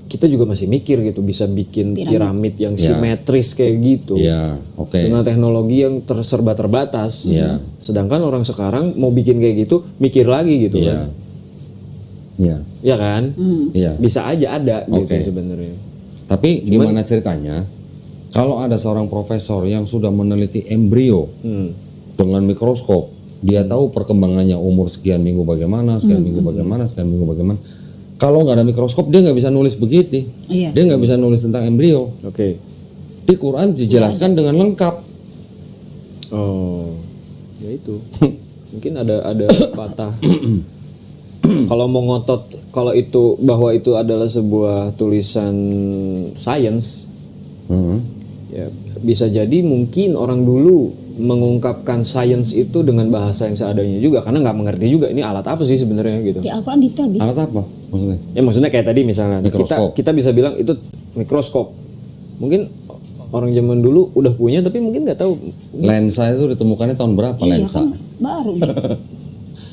kita juga masih mikir gitu bisa bikin piramid yang simetris kayak gitu. Ya, oke. Dengan teknologi yang serba terbatas. Iya. Sedangkan orang sekarang mau bikin kayak gitu mikir lagi gitu Iya. kan. Iya. Ya kan? Iya. Bisa aja ada gitu Oke. sebenarnya. Tapi gimana ceritanya? Kalau ada seorang profesor yang sudah meneliti embrio dengan mikroskop, dia tahu perkembangannya umur sekian minggu bagaimana, sekian minggu bagaimana, sekian minggu bagaimana. Kalau nggak ada mikroskop dia nggak bisa nulis begitu. Iya. Dia nggak bisa nulis tentang embrio. Oke. Di Quran dijelaskan dengan lengkap. Oh. Ya itu. Mungkin ada patah. Kalau mau ngotot kalau itu bahwa itu adalah sebuah tulisan science, ya bisa jadi mungkin orang dulu mengungkapkan science itu dengan bahasa yang seadanya juga karena nggak mengerti juga ini alat apa sih sebenarnya gitu. Di Al-Quran detail Bi. Alat apa maksudnya? Ya maksudnya kayak tadi misalnya Mikroskop. kita bisa bilang itu mikroskop. Mungkin orang zaman dulu udah punya tapi mungkin nggak tahu. Lensa itu ditemukannya tahun berapa Iya lensa? kan baru Bi.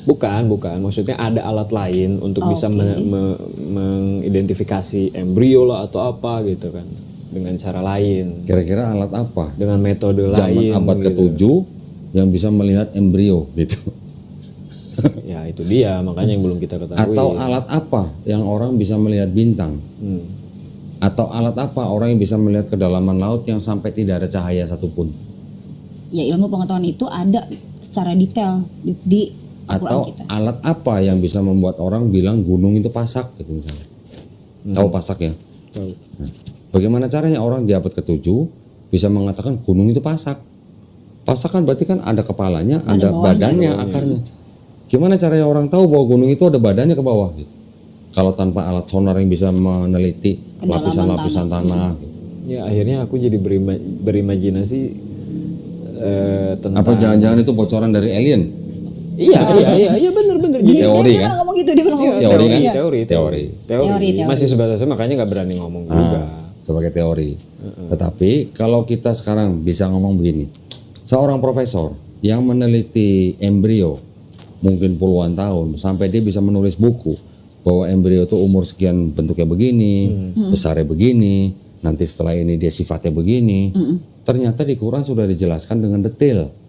Bukan. Maksudnya ada alat lain untuk bisa mengidentifikasi embrio lah atau apa gitu kan. Dengan cara lain. Kira-kira alat apa? Dengan metode Zaman lain. abad gitu. ke-7 yang bisa melihat embrio gitu. Ya itu dia makanya yang belum kita ketahui. Atau alat apa yang orang bisa melihat bintang? Atau alat apa orang yang bisa melihat kedalaman laut yang sampai tidak ada cahaya satupun? Ya ilmu pengetahuan itu ada secara detail di Al-Quran Atau kita. alat apa yang bisa membuat orang bilang gunung itu pasak gitu misalnya? Tahu pasak ya? Tahu. Nah, bagaimana caranya orang di abad ke-7 bisa mengatakan gunung itu pasak? Pasak kan berarti kan ada kepalanya, ada badannya, akarnya. Gimana caranya orang tahu bahwa gunung itu ada badannya ke bawah gitu? Kalau tanpa alat sonar yang bisa meneliti lapisan-lapisan tanah. Gitu. Ya akhirnya aku jadi berimajinasi tentang. Apa jangan-jangan itu bocoran dari alien? Iya benar. Teori Dia kan? pernah ngomong gitu, dia pernah ngomong. Teori kan? Teori. Teori. Masih sebatas makanya nggak berani ngomong juga. Sebagai teori. Tetapi kalau kita sekarang bisa ngomong begini, seorang profesor yang meneliti embrio mungkin puluhan tahun sampai dia bisa menulis buku bahwa embrio itu umur sekian bentuknya begini, besarnya begini, nanti setelah ini dia sifatnya begini. Ternyata di Quran sudah dijelaskan dengan detail.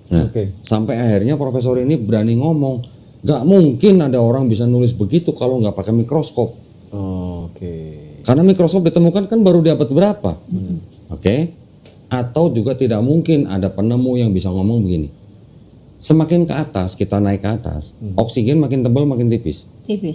Nah, sampai akhirnya profesor ini berani ngomong, nggak mungkin ada orang bisa nulis begitu kalau nggak pakai mikroskop. Karena mikroskop ditemukan kan baru di abad berapa? Atau juga tidak mungkin ada penemu yang bisa ngomong begini. Semakin ke atas, kita naik ke atas, oksigen makin tebal makin tipis.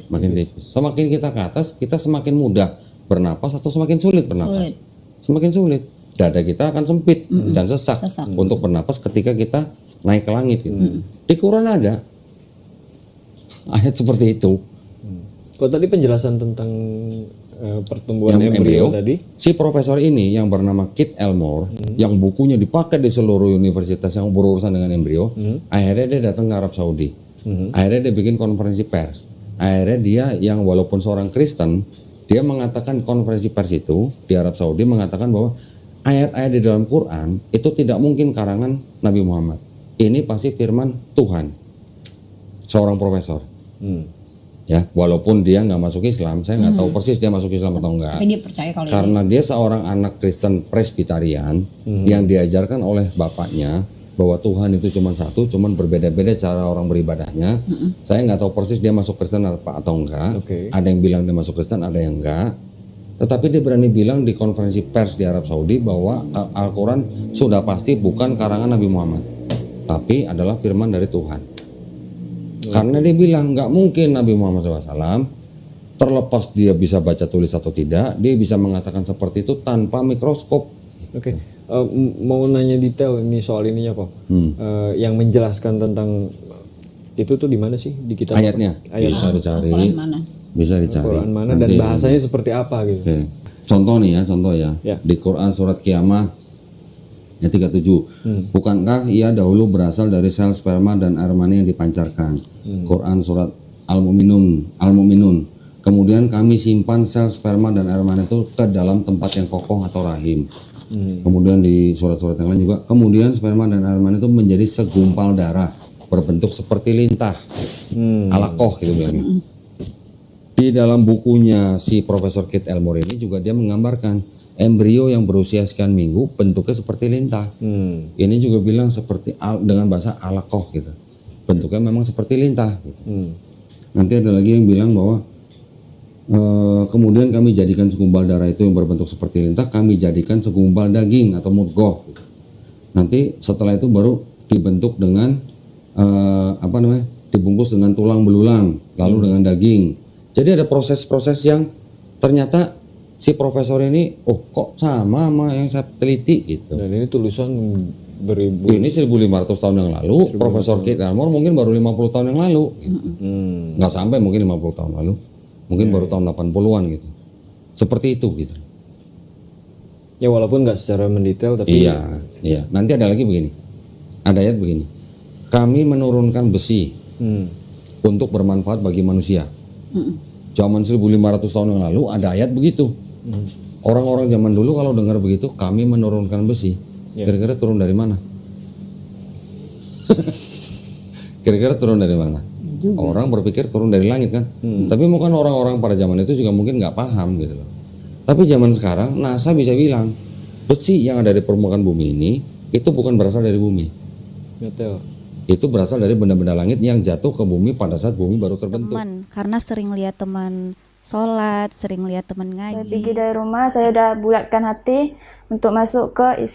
Makin tipis. Semakin kita ke atas, kita semakin mudah bernapas atau semakin sulit bernapas. Semakin sulit. Dada kita akan sempit dan sesak untuk bernapas ketika kita naik ke langit gitu. Di Quran ada ayat seperti itu. Kalau tadi penjelasan tentang pertumbuhan embrio tadi, si profesor ini yang bernama Kit Elmore, yang bukunya dipakai di seluruh universitas yang berurusan dengan embrio, akhirnya dia datang ke Arab Saudi. Akhirnya dia bikin konferensi pers. Akhirnya dia yang walaupun seorang Kristen, dia mengatakan konferensi pers itu di Arab Saudi mengatakan bahwa ayat-ayat di dalam Quran itu tidak mungkin karangan Nabi Muhammad. Ini pasti firman Tuhan. Seorang profesor. Ya, walaupun dia nggak masuk Islam, saya nggak tahu persis dia masuk Islam atau enggak. Tapi dia percaya kalau Karena dia seorang anak Kristen Presbyterian yang diajarkan oleh bapaknya bahwa Tuhan itu cuma satu, cuman berbeda-beda cara orang beribadahnya. Saya nggak tahu persis dia masuk Kristen atau enggak. Ada yang bilang dia masuk Kristen, ada yang enggak. Tetapi dia berani bilang di konferensi pers di Arab Saudi bahwa Al-Quran sudah pasti bukan karangan Nabi Muhammad, tapi adalah firman dari Tuhan. Karena dia bilang nggak mungkin Nabi Muhammad SAW Terlepas dia bisa baca tulis atau tidak, dia bisa mengatakan seperti itu tanpa mikroskop. Oke. Mau nanya detail ini soal ininya kok. Yang menjelaskan tentang itu tuh di mana sih di kitab Ayatnya Ayat bisa dicari, Quran mana? bisa dicari. Quran mana dan Nanti- bahasanya seperti apa gitu. Oke. Contoh nih ya, contoh ya. Ya. Di Quran surat Qiyamah ayat 37. Bukankah ia dahulu berasal dari sel sperma dan air mani yang dipancarkan? Quran surat Al-Mu'minun. Kemudian kami simpan sel sperma dan air mani itu ke dalam tempat yang kokoh atau rahim. Kemudian di surat-surat yang lain juga, kemudian sperma dan air mani itu menjadi segumpal darah berbentuk seperti lintah. Alaqoh gitu bilangnya. Di dalam bukunya si Profesor Keith Elmore ini juga dia menggambarkan embrio yang berusia sekian minggu bentuknya seperti lintah. Ini juga bilang seperti dengan bahasa alaqoh gitu. Bentuknya memang seperti lintah gitu. Nanti ada lagi yang bilang bahwa kemudian kami jadikan segumpal darah itu yang berbentuk seperti lintah, kami jadikan segumpal daging atau mudghah. Nanti setelah itu baru dibentuk dengan dibungkus dengan tulang belulang, lalu dengan daging. Jadi ada proses-proses yang ternyata si profesor ini, kok sama yang saya teliti gitu. Dan ini tulisan beribu. Ini 1500 tahun yang lalu, Profesor Keith Elmore mungkin baru 50 tahun yang lalu. Gitu. Nggak sampai mungkin 50 tahun lalu. Mungkin baru tahun 80-an gitu. Seperti itu gitu. Ya walaupun nggak secara mendetail tapi Iya. Nanti ada lagi begini. Ada ayat begini. Kami menurunkan besi untuk bermanfaat bagi manusia. Zaman 1500 tahun yang lalu ada ayat begitu. Orang-orang zaman dulu kalau dengar begitu, kami menurunkan besi. Kira-kira turun dari mana? Kira-kira turun dari mana? Orang berpikir turun dari langit kan. Tapi mungkin orang-orang pada zaman itu juga mungkin nggak paham gitu loh. Tapi zaman sekarang NASA bisa bilang besi yang ada di permukaan bumi ini itu bukan berasal dari bumi. meteor. Itu berasal dari benda-benda langit yang jatuh ke bumi pada saat bumi baru terbentuk. Teman, karena sering lihat teman sholat, sering lihat teman Saya ngaji. pergi dari rumah, saya udah bulatkan hati untuk masuk ke